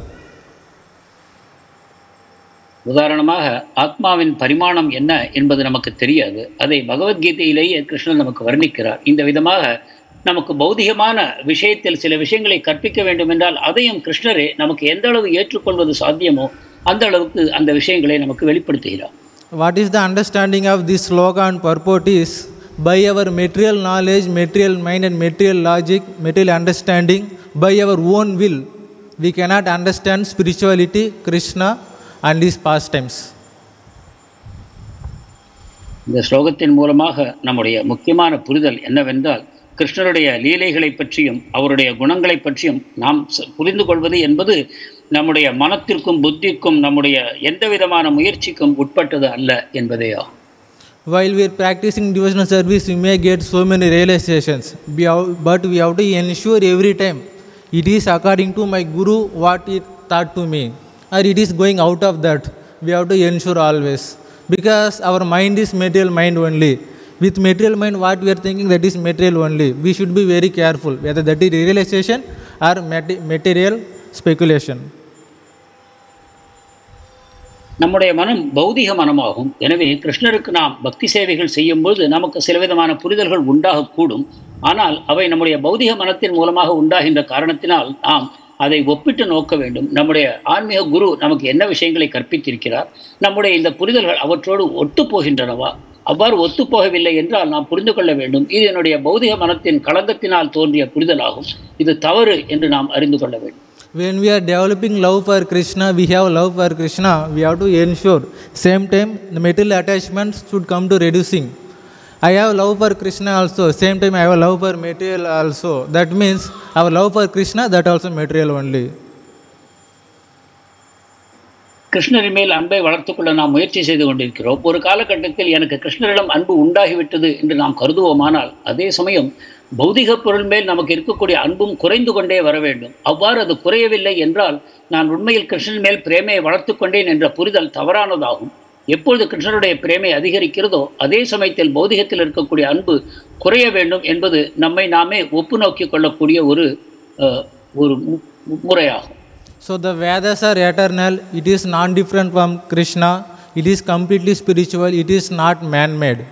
உதாரணமாக ஆத்மாவின் பரிமாணம் என்ன என்பது நமக்கு தெரியாது. அதை பகவத்கீதையிலேயே கிருஷ்ணன் நமக்கு வர்ணிக்கிறார். இந்த விதமாக நமக்கு பௌதிகமான விஷயத்தில் சில விஷயங்களை கற்பிக்க வேண்டும் என்றால் அதையும் கிருஷ்ணரே நமக்கு எந்த அளவு ஏற்றுக்கொள்வது சாத்தியமோ அந்த அளவுக்கு அந்த விஷயங்களை நமக்கு வெளிப்படுத்துகிறார். What is the understanding of this sloka and purport is, by our material knowledge, material mind and material logic, material understanding, by our own will, we cannot understand spirituality, Krishna and his pastimes. இந்த ஸ்லோகத்தின் மூலமாக நம்முடைய முக்கியமான புரிதல் என்னவென்றால் கிருஷ்ணருடைய லீலைகளை பற்றியும் அவருடைய குணங்களை பற்றியும் நாம் புரிந்து கொள்வது என்பது நம்முடைய மனத்திற்கும் புத்திக்கும் நம்முடைய எந்த விதமான முயற்சிக்கும் உட்பட்டது அல்ல என்பதேயா. While we are practicing devotional service, we may get so many realizations, but we have to ensure every time it is according to my Guru what it taught to me, or it is going out of that. We have to ensure always, because our mind is material mind only. With material mind, what we are thinking, that is material only. We should be very careful whether that is realization or material speculation. நம்முடைய மனம் பௌதிக மனமாகும். எனவே கிருஷ்ணருக்கு நாம் பக்தி சேவைகள் செய்யும்போது நமக்கு சில விதமான புரிதல்கள் உண்டாகக்கூடும். ஆனால் அவை நம்முடைய பௌதிக மனத்தின் மூலமாக உண்டாகின்ற காரணத்தினால் நாம் அதை ஒப்பிட்டு நோக்க வேண்டும். நம்முடைய ஆன்மீக குரு நமக்கு என்ன விஷயங்களை கற்பித்திருக்கிறார், நம்முடைய இந்த புரிதல்கள் அவற்றோடு ஒத்து போகின்றனவா? அவ்வாறு ஒத்துப்போகவில்லை என்றால் நாம் புரிந்து கொள்ள வேண்டும், இது என்னுடைய பௌதிக மனத்தின் களங்கத்தினால் தோன்றிய புரிதலாகும், இது தவறு என்று நாம் அறிந்து கொள்ள வேண்டும். When we are developing love for Krishna, we have love for Krishna, we have to ensure same time the material attachments should come to reducing. I have love for Krishna also, same time I have love for material also. That means our love for Krishna, that also material only. கிருஷ்ணரின் மேல் அன்பை வளர்த்துக்கொள்ள நாம் முயற்சி செய்து கொண்டிருக்கிறோம். ஒரு காலகட்டத்தில் எனக்கு கிருஷ்ணரிடம் அன்பு உண்டாகிவிட்டது என்று நாம் கருதுவோமானால் அதே சமயம் பௌதிக பொருள் மேல் நமக்கு இருக்கக்கூடிய அன்பும் குறைந்து கொண்டே வர வேண்டும். அவ்வாறு அது குறையவில்லை என்றால் நான் உண்மையில் கிருஷ்ணன் மேல் பிரேமையை வளர்த்து கொண்டேன் என்ற புரிதல் தவறானதாகும். எப்பொழுது கிருஷ்ணருடைய பிரேமை அதிகரிக்கிறதோ அதே சமயத்தில் பௌதிகத்தில் இருக்கக்கூடிய அன்பு குறைய வேண்டும் என்பது நம்மை நாமே ஒப்பு நோக்கி கொள்ளக்கூடிய ஒரு முறையாகும். So the Vedas are eternal, it is non-different from Krishna, it is completely spiritual, it is not man-made.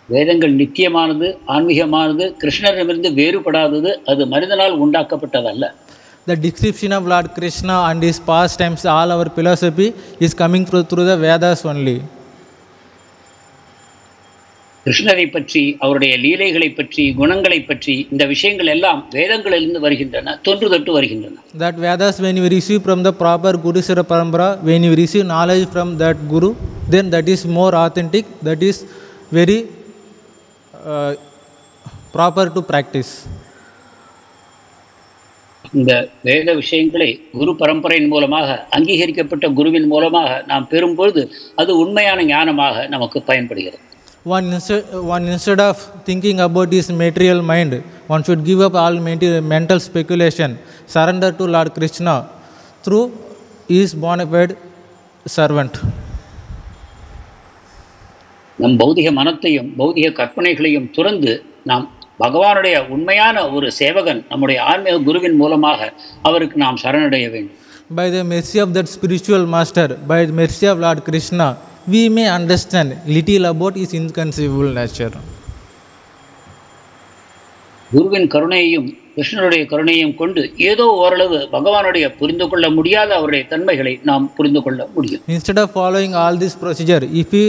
வேதங்கள் நித்தியமானது, ஆன்மீகமானது, கிருஷ்ணரிடமிருந்து வேறுபடாதது, அது மனிதனால் உண்டாக்கப்பட்டதல்ல. The description of Lord Krishna and his pastimes, all our philosophy is coming through the Vedas only. கிருஷ்ணரை பற்றி, அவருடைய லீலைகளை பற்றி, குணங்களை பற்றி இந்த விஷயங்கள் எல்லாம் வேதங்களிலிருந்து வருகின்றன, தொன்று தொட்டு வருகின்றன. That Vedas, when you receive from the proper Guru Siddha Parampara, when you receive knowledge from that Guru, then that is more authentic, that is very proper to practice. இந்த வேத விஷயங்களை குரு பரம்பரையின் மூலமாக அங்கீகரிக்கப்பட்ட குருவின் மூலமாக நாம் பெறும்பொழுது அது உண்மையான ஞானமாக நமக்கு பயன்படுகிறது. One instead of thinking about his material mind, one should give up all mental speculation, surrender to Lord Krishna through his bona fide servant. நம் பௌதிக மனத்தையும் பௌதிக கற்பனைகளையும் துறந்து நாம் பகவானுடைய உண்மையான ஒரு சேவகன் நம்முடைய ஆன்மீக குருவின் மூலமாக அவருக்கு நாம் சரணடைய வேண்டும். By the mercy of that spiritual master, by the mercy of Lord Krishna, we may understand little about his inconceivable nature. குருவின் கருணையையும் கிருஷ்ணனுடைய கருணையையும் கொண்டு ஏதோ ஓரளவு பகவானுடைய புரிந்து கொள்ள முடியாத அவருடைய தன்மைகளை நாம் புரிந்து கொள்ள முடியும். Instead of following all this procedure, if we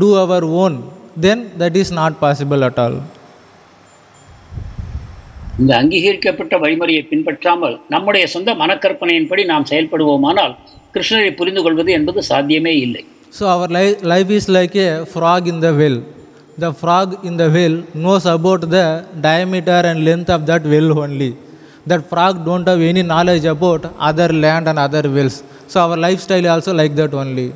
do our own, then that is not possible at all. இந்த அங்கீகரிக்கப்பட்ட வழிமுறையை பின்பற்றாமல் நம்முடைய சொந்த மனக்கற்பனையின்படி நாம் செயல்படுவோமானால் கிருஷ்ணரை புரிந்து கொள்வது என்பது சாத்தியமே இல்லை. So our life is like a frog in the well. The frog in the well knows about the diameter and length of that well only. That frog don't have any knowledge about other land and other wells. So our lifestyle also like that only.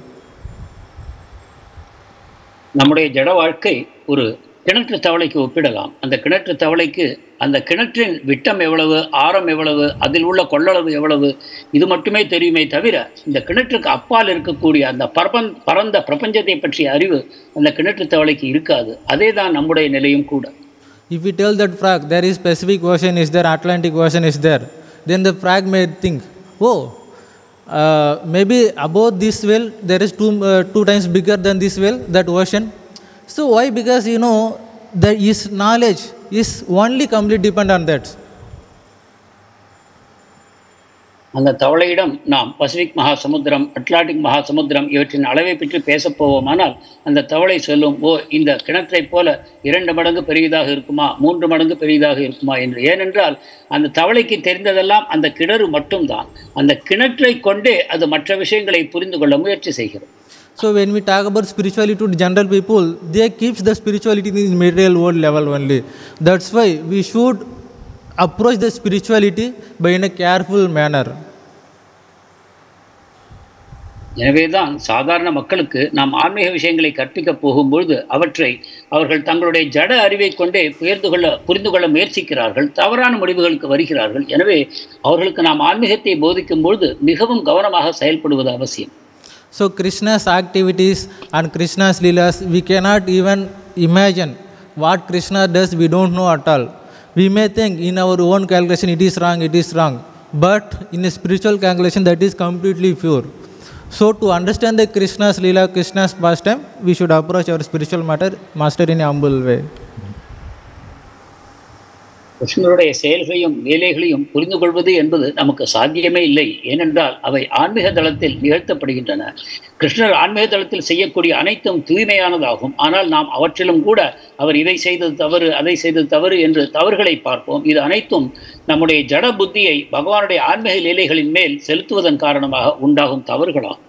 நம்முடைய ஜட வாழ்க்கை ஒரு கிணற்று தவளைக்கு ஒப்பிடலாம். அந்த கிணற்று தவளைக்கு அந்த கிணற்றின் விட்டம் எவ்வளவு, ஆரம் எவ்வளவு, அதில் உள்ள கொள்ளளவு எவ்வளவு, இது மட்டுமே தெரியுமே தவிர இந்த கிணற்றுக்கு அப்பால் இருக்கக்கூடிய அந்த பரந்த பிரபஞ்சத்தை பற்றிய அறிவு அந்த கிணற்று தவளைக்கு இருக்காது. அதே தான் நம்முடைய நிலையும் கூட. If we tell that frog there is Pacific Ocean is there, Atlantic Ocean is there, then the frog may think, oh, maybe above this well there is two times bigger than this well, that ocean. So why? Because that his knowledge is only completely depend on that. அந்த தவளையிடம் நாம் Pacific மகாசமுத்திரம், Atlantic மகாசமுத்திரம் இவற்றின் அளவை பற்றி பேசப் போவோமானால் அந்த தவளை சொல்லும், ஓ, இந்த கிணற்றை போல 2 மடங்கு பெரியதாக இருக்குமா, 3 மடங்கு பெரியதாக இருக்குமா என்று. ஏனென்றால் அந்த தவளைக்கு தெரிந்ததெல்லாம் அந்த கிணறு மட்டும்தான். அந்த கிணற்றை கொண்டே அது மற்ற விஷயங்களை புரிந்து கொள்ள முயற்சி செய்கிறது. So when we talk about spirituality to general people, they keep the spirituality in the material world level only. That's why we should approach the spirituality by in a careful manner. எனவேதான் சாதாரண மக்களுக்கு நாம் ஆன்மீக விஷயங்களை கற்பிக்க போகும்பொழுது அவற்றை அவர்கள் தங்களுடைய ஜட அறிவை கொண்டே புரிந்து கொள்ள முயற்சிக்கிறார்கள், தவறான முடிவுகளுக்கு வருகிறார்கள். எனவே அவர்களுக்கு நாம் ஆன்மீகத்தை போதிக்கும் பொழுது மிகவும் கவனமாக செயல்படுவது அவசியம். So Krishna's activities and Krishna's leelas, we cannot even imagine what Krishna does. We don't know at all. We may think in our own calculation it is wrong, but in a spiritual calculation that is completely pure. So to understand the Krishna's leela, Krishna's pastime, we should approach our spiritual master in a humble way. கிருஷ்ணருடைய செயல்களையும் வேலைகளையும் புரிந்து கொள்வது என்பது நமக்கு சாத்தியமே இல்லை. ஏனென்றால் அவை ஆன்மீக தளத்தில் நிகழ்த்தப்படுகின்றன. கிருஷ்ணர் ஆன்மீக தளத்தில் செய்யக்கூடிய அனைத்தும் தூய்மையானதாகும். ஆனால் நாம் அவற்றிலும் கூட அவர் இதை செய்தது தவறு, அதை செய்தது தவறு என்று தவறுகளை பார்ப்போம். இது அனைத்தும் நம்முடைய ஜட புத்தியை பகவானுடைய ஆன்மீக லீலைகளின் மேல் செலுத்துவதன் காரணமாக உண்டாகும் தவறுகளாகும்.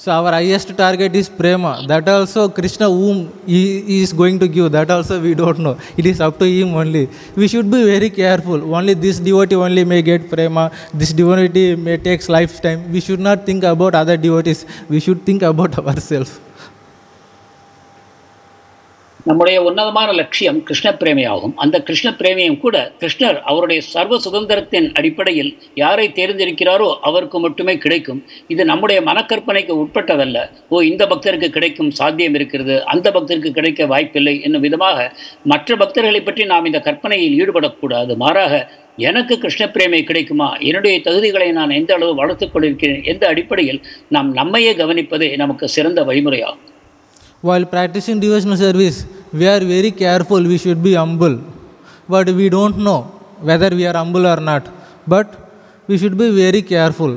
So our highest target is prema. That also Krishna whom he is going to give, that also we don't know. It is up to him only. We should be very careful. Only this devotee only may get prema. This devotee may take lifetime. We should not think about other devotees. We should think about ourselves. நம்முடைய உன்னதமான லட்சியம் கிருஷ்ண பிரேமையாகும். அந்த கிருஷ்ண பிரேமையும் கூட கிருஷ்ணர் அவருடைய சர்வ சுதந்திரத்தின் அடிப்படையில் யாரை தேர்ந்தெடுக்கிறாரோ அவருக்கு மட்டுமே கிடைக்கும். இது நம்முடைய மனக்கற்பனைக்கு உட்பட்டதல்ல. ஓ, இந்த பக்தருக்கு கிடைக்கும் சாத்தியம் இருக்கிறது, அந்த பக்தருக்கு கிடைக்க வாய்ப்பில்லை என்னும் விதமாக மற்ற பக்தர்களை பற்றி நாம் இந்த கற்பனையில் ஈடுபடக்கூடாது. மாறாக எனக்கு கிருஷ்ண பிரேமை கிடைக்குமா, என்னுடைய தகுதிகளை நான் எந்த அளவு வளர்த்துக் கொண்டிருக்கிறேன் எந்த அடிப்படையில் நாம் நம்மையே கவனிப்பதே நமக்கு சிறந்த வழிமுறையாகும். While practicing devotional service, we are very careful. We should be humble. But we don't know whether we are humble or not. But we should be very careful.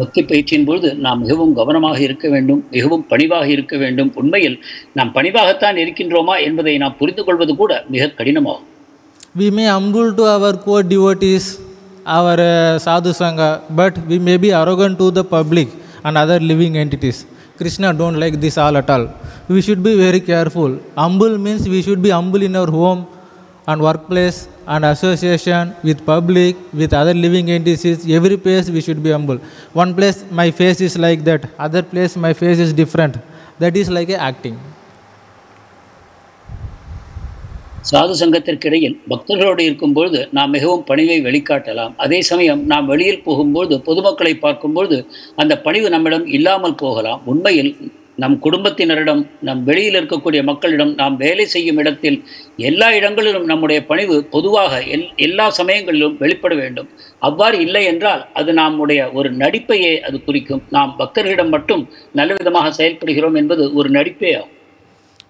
பக்தி பயிற்சியின் பொழுது நாம் மிகவும் கவனமாக இருக்க வேண்டும், மிகவும் பணிவாக இருக்க வேண்டும். உண்மையில் நாம் பணிவாகத்தான் இருக்கின்றோமா என்பதை நாம் புரிந்து கொள்வது கூட மிக கடினமாகும். We may humble to our core devotees, our sadhu sangha, but we may be arrogant to the public and other living entities. Krishna don't like this at all. We should be very careful. Humble means we should be humble in our home and workplace and association with public, with other living entities, every place we should be humble. One place my face is like that, other place my face is different. That is like a acting. சாது சங்கத்திற்கிடையில் பக்தர்களோடு இருக்கும்பொழுது நாம் மிகவும் பணிவை வெளிக்காட்டலாம். அதே சமயம் நாம் வெளியில் போகும்போது பொதுமக்களை பார்க்கும்போது அந்த பணிவு நம்மிடம் இல்லாமல் போகலாம். உண்மையில் நம் குடும்பத்தினரிடம், நம் வெளியில் இருக்கக்கூடிய மக்களிடம், நாம் வேலை செய்யும் இடத்தில், எல்லா இடங்களிலும் நம்முடைய பணிவு பொதுவாக எல்லா சமயங்களிலும் வெளிப்பட வேண்டும். அவ்வாறு இல்லை என்றால் அது நம்முடைய ஒரு நடிப்பையே அது குறிக்கும். நாம் பக்தர்களிடம் மட்டும் நல்ல விதமாக செயல்படுகிறோம் என்பது ஒரு நடிப்பே ஆகும்.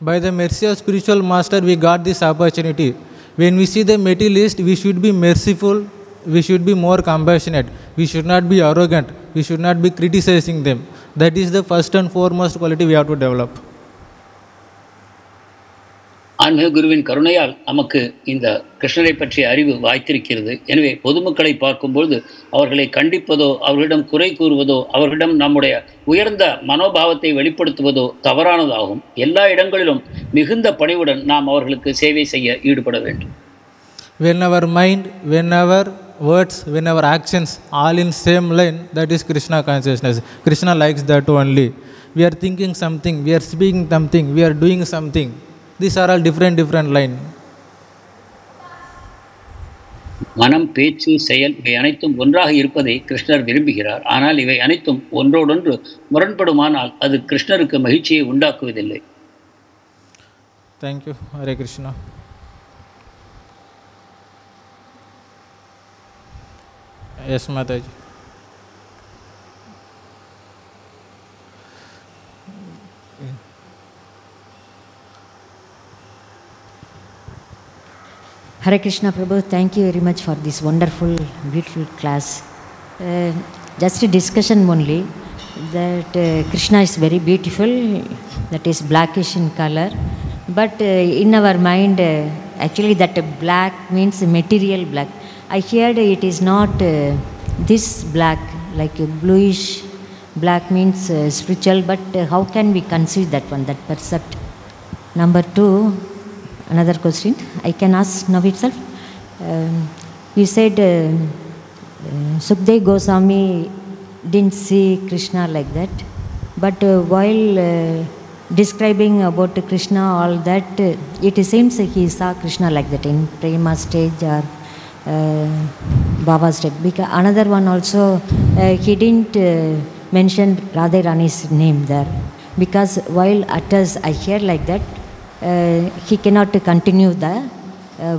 By the mercy of spiritual master, we got this opportunity. When we see the materialist, we should be merciful, we should be more compassionate, we should not be arrogant, we should not be criticizing them. That is the first and foremost quality we have to develop. ஆன்மீக குருவின் கருணையால் நமக்கு இந்த கிருஷ்ணரை பற்றிய அறிவு வாய்த்திருக்கிறது. எனவே பொதுமக்களை பார்க்கும்பொழுது அவர்களை கண்டிப்பதோ, அவர்களிடம் குறை கூறுவதோ, அவர்களிடம் நம்முடைய உயர்ந்த மனோபாவத்தை வெளிப்படுத்துவதோ தவறானதாகும். எல்லா இடங்களிலும் மிகுந்த பணிவுடன் நாம் அவர்களுக்கு சேவை செய்ய ஈடுபட வேண்டும். When our mind, when our words, when our actions all in same line, that is Krishna consciousness. Krishna likes that only. We are thinking something, we are speaking something, we are doing something. These are all different line. மனம், பேச்சு, செயல் இவை அனைத்தும் ஒன்றாக இருப்பதை கிருஷ்ணர் விரும்புகிறார். ஆனால் இவை அனைத்தும் ஒன்றோடொன்று முரண்படுமானால் அது கிருஷ்ணருக்கு மகிழ்ச்சியை உண்டாக்குவதில்லை. Thank you. Hare Krishna. Yes, Mataji. Hare Krishna Prabhu, thank you very much for this wonderful, beautiful class. Just a discussion only that Krishna is very beautiful, that is blackish in color. But in our mind, actually that black means material black. I heard it is not this black, like a bluish black means spiritual, but how can we conceive that one, that percept? Number two, another question I can ask now itself. You said Sukdev Goswami didn't see Krishna like that, but while describing about Krishna, all that, it seems he saw Krishna like that in Prema stage or Baba stage. Because another one also, he didn't mention Radharani's name there, because while utters I hear like that, he cannot continue the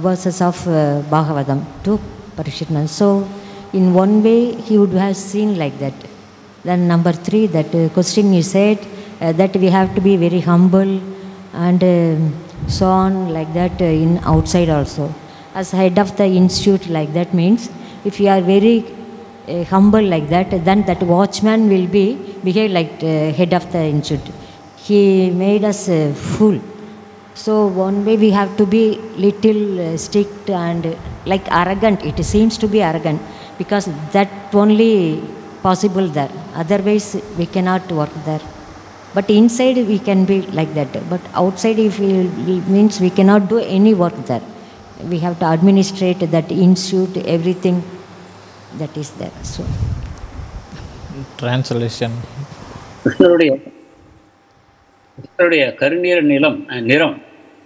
verses of Bhagavatam to Parikshit. So in one way he would have seen like that. Then number three, that question you said that we have to be very humble and so on like that in outside also. As head of the institute like that means, if you are very humble like that, then that watchman will behave like head of the institute. He made us fool. So one way we have to be little strict and like arrogant. It seems to be arrogant because that only possible there. Otherwise we cannot work there. But inside we can be like that. But outside if means we cannot do any work there. We have to administrate that institute, everything that is there. So Translation. கிருஷ்ணருடைய கருநீர நிறம்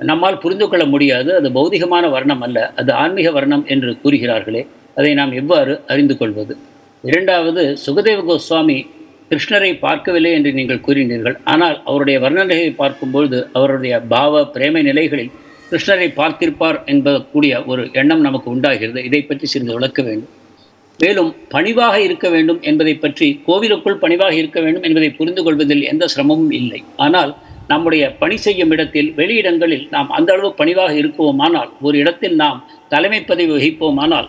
நம்மால் புரிந்து கொள்ள முடியாது. அது பௌதிகமான வர்ணம் அல்ல, அது ஆன்மீக வர்ணம் என்று கூறுகிறார்களே, அதை நாம் எவ்வாறு அறிந்து கொள்வது? இரண்டாவது, சுகதேவ கோஸ்வாமி கிருஷ்ணரை பார்க்கவில்லை என்று நீங்கள் கூறினீர்கள். ஆனால் அவருடைய வர்ணனையை பார்க்கும்பொழுது அவருடைய பாவ பிரேமை நிலைகளில் கிருஷ்ணரை பார்த்திருப்பார் என்பதற்கூடிய ஒரு எண்ணம் நமக்கு உண்டாகிறது. இதை பற்றி சிறிது விளக்க வேண்டும். மேலும் பணிவாக இருக்க வேண்டும் என்பதை பற்றி, கோவிலுக்குள் பணிவாக இருக்க வேண்டும் என்பதை புரிந்து கொள்வதில் எந்த சிரமமும் இல்லை. ஆனால் நம்முடைய பணி செய்யும் இடத்தில், வெளியிடங்களில் நாம் அந்த அளவு பணிவாக இருக்குவோமானால், ஒரு இடத்தில் நாம் தலைமை பதவி வகிப்போமானால்,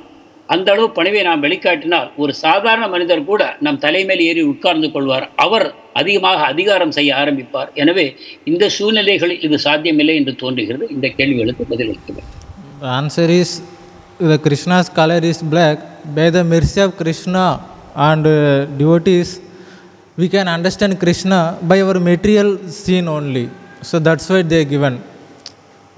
அந்த அளவு பணிவை நாம் வெளிக்காட்டினால் ஒரு சாதாரண மனிதர் கூட நம் தலைமையில் ஏறி உட்கார்ந்து கொள்வார். அவர் அதிகமாக அதிகாரம் செய்ய ஆரம்பிப்பார். எனவே இந்த சூழ்நிலைகளில் இது சாத்தியமில்லை என்று தோன்றுகிறது. இந்த கேள்விகளுக்கு பதிலளிக்கிறேன். The answer is the Krishna's color is black. By the mercy of Krishna and devotees, we can understand Krishna by our material scene only. So that's why they are given.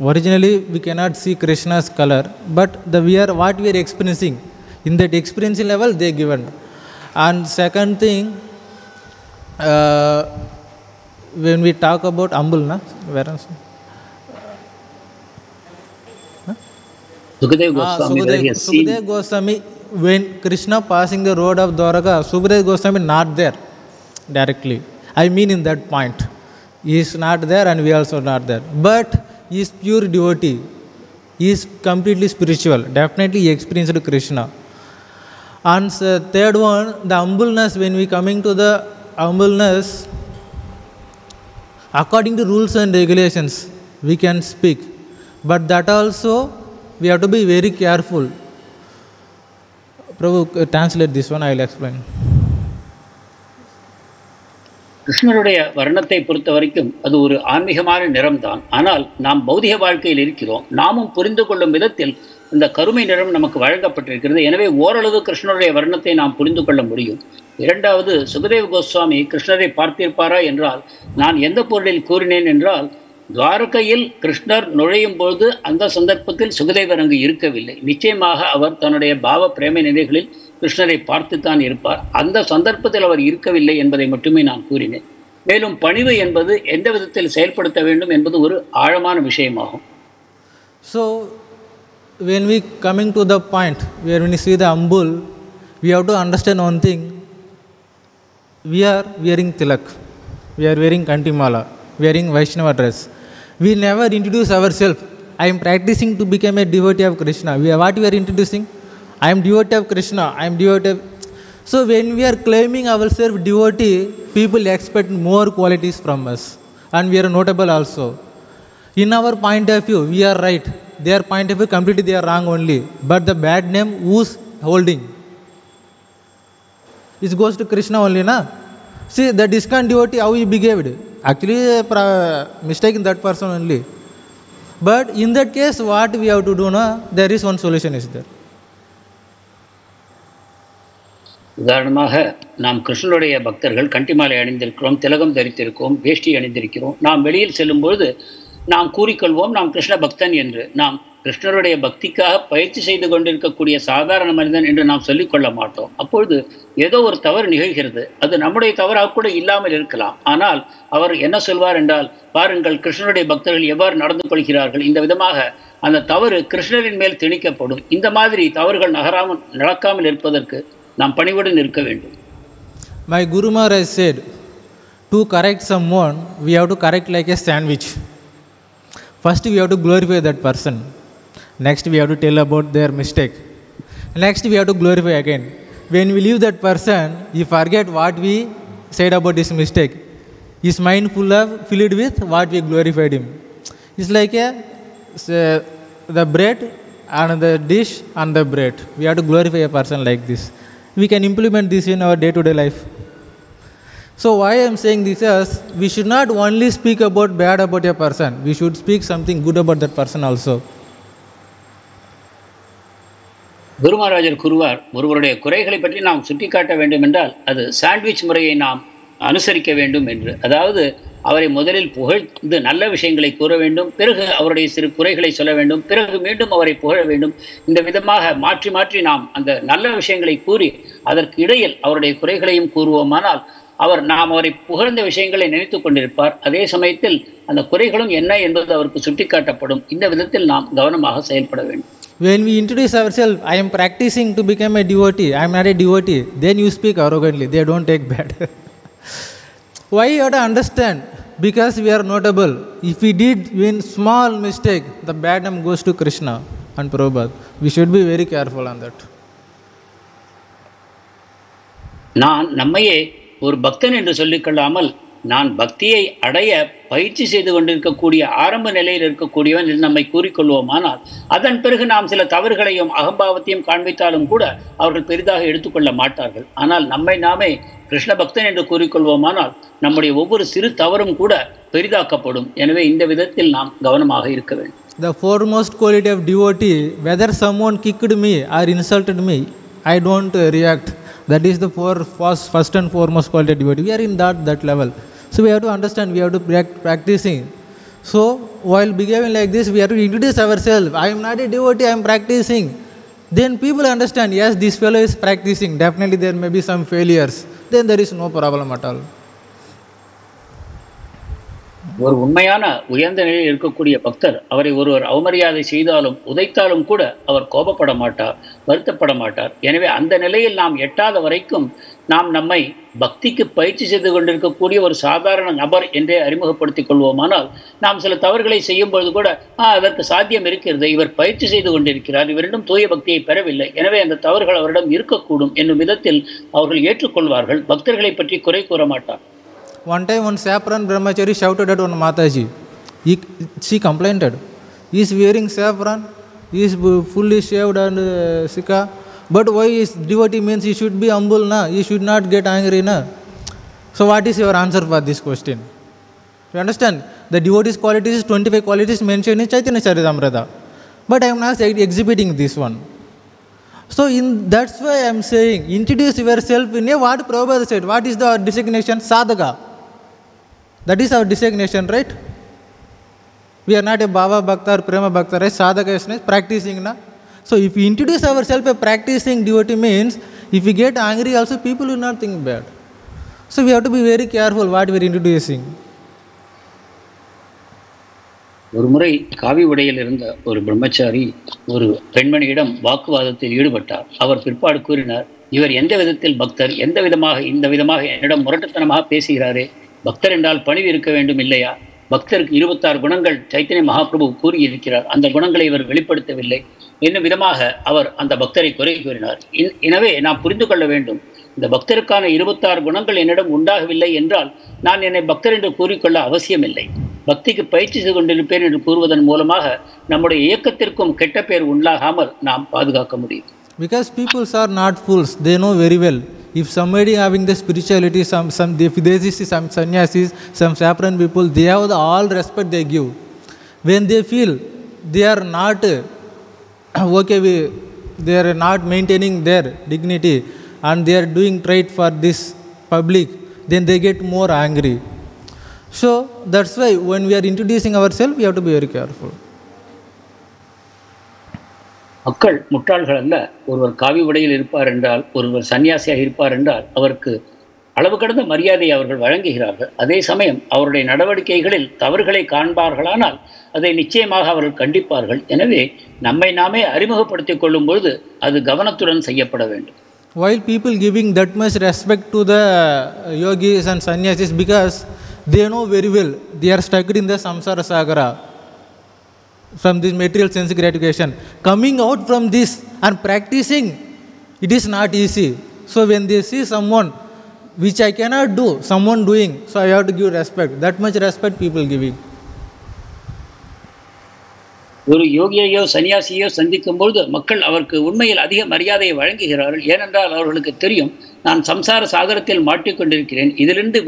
Originally, we cannot see Krishna's color, but what we are experiencing, in that experiencing level, they given. And second thing, when we talk about humble, where else? Sukadeva Goswami, when Krishna passing the road of Dwaraka, Sukadeva Goswami not there directly. I mean in that point. He is not there and we also not there. But he is pure devotee. He is completely spiritual. Definitely he experienced Krishna. And third one, the humbleness, when we coming to the humbleness, according to rules and regulations, we can speak. But that also, we have to be very careful. Prabhu, translate this one, I will explain. கிருஷ்ணருடைய வர்ணத்தை பொறுத்த வரைக்கும் அது ஒரு ஆன்மீகமான நிறம்தான். ஆனால் நாம் பௌதிக வாழ்க்கையில் இருக்கிறோம். நாமும் புரிந்து கொள்ளும் விதத்தில் இந்த கருமை நிறம் நமக்கு வழங்கப்பட்டிருக்கிறது. எனவே ஓரளவு கிருஷ்ணருடைய வர்ணத்தை நாம் புரிந்து கொள்ள முடியும். இரண்டாவது, சுகதேவ கோஸ்வாமி கிருஷ்ணரை பார்த்திருப்பாரா என்றால், நான் எந்த பொருளில் கூறினேன் என்றால், துவாரகையில் கிருஷ்ணர் நுழையும் பொழுது அந்த சந்தர்ப்பத்தில் சுகதேவர் அங்கு இருக்கவில்லை. நிச்சயமாக அவர் தன்னுடைய பாவ பிரேம நிலைகளில் கிருஷ்ணரை பார்த்துத்தான் இருப்பார். அந்த சந்தர்ப்பத்தில் அவர் இருக்கவில்லை என்பதை மட்டுமே நான் கூறினேன். மேலும் பணிவு என்பது எந்த விதத்தில் செயல்படுத்த வேண்டும் என்பது ஒரு ஆழமான விஷயமாகும். So when we coming to the point where when we see the humble, we have to understand one thing. We are wearing tilak, we are wearing kantimala, wearing Vaishnava dress. We never introduce ourselves. I am practicing to become a devotee of Krishna. What we are introducing? I am devotee of Krishna. I am devotee of... So when we are claiming ourselves devotee, people expect more qualities from us. And we are notable also. In our point of view, we are right. Their point of view, completely they are wrong only. But the bad name, who's holding? It goes to Krishna only, na? See, the discount devotee, how he behaved. Actually, mistake in that person only. But in that case, what we have to do, na? There is one solution is there. உதாரணமாக, நாம் கிருஷ்ணனுடைய பக்தர்கள் கண்டிமாலை அணிந்திருக்கிறோம், திலகம் தரித்திருக்கிறோம், வேஷ்டி அணிந்திருக்கிறோம். நாம் வெளியில் செல்லும்பொழுது நாம் கூறிக்கொள்வோம் நாம் கிருஷ்ண பக்தன் என்று. நாம் கிருஷ்ணருடைய பக்திக்காக பயிற்சி செய்து கொண்டிருக்கக்கூடிய சாதாரண மனிதன் என்று நாம் சொல்லிக்கொள்ள மாட்டோம். அப்பொழுது ஏதோ ஒரு தவறு நிகழ்கிறது. அது நம்முடைய தவறாக கூட இல்லாமல் இருக்கலாம். ஆனால் அவர் என்ன சொல்வார் என்றால், பாருங்கள் கிருஷ்ணருடைய பக்தர்கள் எவ்வாறு நடந்து கொள்கிறார்கள். இந்த விதமாக அந்த தவறு கிருஷ்ணரின் மேல் திணிக்கப்படும். இந்த மாதிரி தவறுகள் நடக்காமல் இருப்பதற்கு நாம் பணிவுடன் இருக்க வேண்டும். My Guru Maharaj said, to correct someone, we have to correct like a sandwich. First, we have to glorify that person. Next, we have to tell about their mistake. Next, we have to glorify again. When we leave that person, he forget what we said about his mistake. His mind filled with what we glorified him. It's like the bread and the dish and the bread. We have to glorify a person like this. We can implement this in our day-to-day life. So why I am saying this is, we should not only speak about bad about a person, we should speak something good about that person also. குரு மகாராஜர் கூறுவார், ஒருவருடைய குறைகளை பற்றி நாம் சுட்டிக்காட்ட வேண்டும் என்றால் அது sandwich முறையை நாம் அனுசரிக்க வேண்டும் என்று. அதாவது அவரை முதலில் புகழ்ந்து நல்ல விஷயங்களை கூற வேண்டும், பிறகு அவருடைய சிறு குறைகளை சொல்ல வேண்டும், பிறகு மீண்டும் அவரை புகழ வேண்டும். இந்த விதமாக மாற்றி மாற்றி நாம் அந்த நல்ல விஷயங்களை கூறி அதற்கு இடையில் அவருடைய குறைகளையும் கூறுவோமானால் நாம் அவரை புகழ்ந்த விஷயங்களை நினைத்து கொண்டிருப்பார். அதே சமயத்தில் அந்த குறைகளும் என்ன என்பது அவருக்கு சுட்டிக்காட்டப்படும். இந்த விதத்தில் நாம் கவனமாக செயல்பட வேண்டும். When we introduce ourselves, I am practicing to become a devotee, I am not a devotee, then you speak arrogantly, they don't take bad. Why you have to understand? Because we are notable. If we did one small mistake, the bad name goes to Krishna and Prabhupada. We should be very careful on that. நான் நம்மையே ஒரு பக்தன் என்று சொல்லிக்கொள்ளாமல், நான் பக்தியை அடைய பயிற்சி செய்து கொண்டிருக்கக்கூடிய ஆரம்ப நிலையில் இருக்கக்கூடியவன் என்று நம்மை கூறிக்கொள்வோமானால், அதன் பிறகு நாம் சில தவறுகளையும் அகம்பாவத்தையும் காண்பித்தாலும் கூட அவர்கள் பெரிதாக எடுத்துக்கொள்ள மாட்டார்கள். ஆனால் நம்மை நாமே கிருஷ்ண பக்தன் என்று கூறிக்கொள்வோமானால் நம்முடைய ஒவ்வொரு சிறு தவறும் கூட பெரிதாக்கப்படும். எனவே இந்த விதத்தில் நாம் கவனமாக இருக்க வேண்டும். The foremost quality of devotee, whether someone kicked me or insulted me, I don't react. That is the first and foremost quality of devotee. We are in that level. So we have to understand, we have to practicing. So while behaving like this, we have to introduce ourselves. I am not a devotee, I am practicing. Then people understand, yes, this fellow is practicing. Definitely there may be some failures. Then there is no problem at all. ஒரு உண்மையான உயர்ந்த நிலையில் இருக்கக்கூடிய பக்தர் அவரை ஒருவர் அவமரியாதை செய்தாலும் உதைத்தாலும் கூட அவர் கோபப்பட மாட்டார், வருத்தப்பட மாட்டார். எனவே அந்த நிலையில் நாம் எட்டாத வரைக்கும் நாம் நம்மை பக்திக்கு பயிற்சி செய்து கொண்டிருக்கக்கூடிய ஒரு சாதாரண நபர் என்றே அறிமுகப்படுத்திக் கொள்வோமானால் நாம் சில தவறுகளை செய்யும் பொழுது கூட அதற்கு சாத்தியம் இருக்கிறது, இவர் பயிற்சி செய்து கொண்டிருக்கிறார், இவரிடம் தூய பக்தியை பெறவில்லை, எனவே அந்த தவறுகள் அவரிடம் இருக்கக்கூடும் என்னும் விதத்தில் அவர்கள் ஏற்றுக்கொள்வார்கள். பக்தர்களை பற்றி குறை கூற மாட்டார். One time one saffron brahmachari shouted at one Mataji. She complained. He is wearing saffron, he is fully shaved and sikha. But why is devotee means he should be humble, na? He should not get angry, na? So what is your answer for this question? You understand? The devotee's qualities is 25 qualities mentioned in Chaitanya Charitamrita. But I am not exhibiting this one. So that's why I am saying, introduce yourself in a what Prabhupada said. What is the designation? Sadhaka. That is our designation, right? We are not a Baba Bhakta or Prema Bhakta, right? Sadhaka is practicing, na? So if we introduce ourselves a practicing devotee means, if we get angry also, people will not think bad. So we have to be very careful what we are introducing. ஒரு முறை காவி உடையில் இருந்த ஒரு பிரம்மச்சாரி ஒரு பெண்மணியிடம் வாக்குவாதத்தில் ஈடுபட்டார். அவர் பிற்பாடு கூறினார், இவர் எந்த விதத்தில் பக்தர், எந்த விதமாக இந்த விதமாக என்னிடம் முரட்டுத்தனமாக பேசுகிறாரே, பக்தர் என்றால் பணிவு இருக்க வேண்டும் இல்லையா? பக்தருக்கு 26 குணங்கள் சைத்தன்ய மகாபிரபு கூறியிருக்கிறார், அந்த குணங்களை இவர் வெளிப்படுத்தவில்லை என்னும் விதமாக அவர் அந்த பக்தரை குறை கூறினார். எனவே நாம் புரிந்து கொள்ள வேண்டும், இந்த பக்தருக்கான 26 குணங்கள் என்னிடம் உண்டாகவில்லை என்றால் நான் என்னை பக்தர் என்று கூறிக்கொள்ள அவசியமில்லை. பக்திக்கு பயிற்சி செய்து கொண்டிருப்பேன் என்று கூறுவதன் மூலமாக நம்முடைய இயக்கத்திற்கும் கெட்ட பெயர் உண்டாகாமல் நாம் பாதுகாக்க முடியும். Because people are not fools, they know very well. If somebody having the spirituality, if there is some sannyasis, some saffron people, they have the all respect they give. When they feel they are not they are not maintaining their dignity and they are doing right for this public, then they get more angry. So that's why when we are introducing ourselves, we have to be very careful. மக்கள் முட்டாள்கள் அல்ல. ஒருவர் காவி உடையில் இருப்பார் என்றால், ஒருவர் சன்னியாசியாக இருப்பார் என்றால் அவருக்கு அளவு கடந்த மரியாதையை அவர்கள் வழங்குகிறார்கள். அதே சமயம் அவருடைய நடவடிக்கைகளில் தவறுகளை காண்பார்களானால் அதை நிச்சயமாக அவர்கள் கண்டிப்பார்கள். எனவே நம்மை நாமே அறிமுகப்படுத்திக் கொள்ளும் பொழுது அது கவனத்துடன் செய்யப்பட வேண்டும். While people giving that much respect to the yogis and sannyasis, because they know very well they are stuck in the samsara sagara from this material sense gratification. Coming out from this and practicing, it is not easy. So when they see someone which I cannot do, someone doing, so I have to give respect. That much respect people giving. ஒரு யோகியையோ சன்னியாசியோ சந்திக்கும் பொழுது மக்கள் அவருக்கு உண்மையில் அதிக மரியாதையை வழங்குகிறார்கள். ஏனென்றால் அவர்களுக்கு தெரியும், நான் சம்சார சாகரத்தில் மாட்டிக்கொண்டிருக்கிறேன், இதிலிருந்து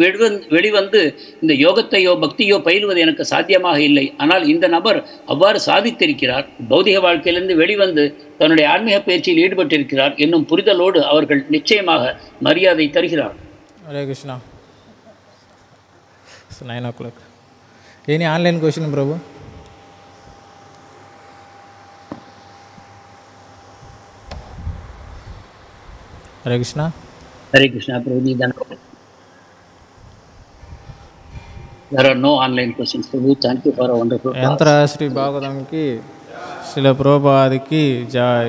வெளிவந்து இந்த யோகத்தையோ பக்தியோ பயிலுவது எனக்கு சாத்தியமாக இல்லை. ஆனால் இந்த நபர் அவ்வாறு சாதித்திருக்கிறார், பௌதிக வாழ்க்கையிலிருந்து வெளிவந்து தன்னுடைய ஆன்மீக பயிற்சியில் ஈடுபட்டிருக்கிறார் என்னும் புரிதலோடு அவர்கள் நிச்சயமாக மரியாதை தருகிறார். Hare Krishna. It's 9 o'clock. Any online question, Prabhu? Hare Krishna. Hare Krishna, Prabhuji. There are no online questions. Prabhu, thank you for a wonderful class. Yantra Sri Bhagavatam ki, Srila Prabhupada ki jai.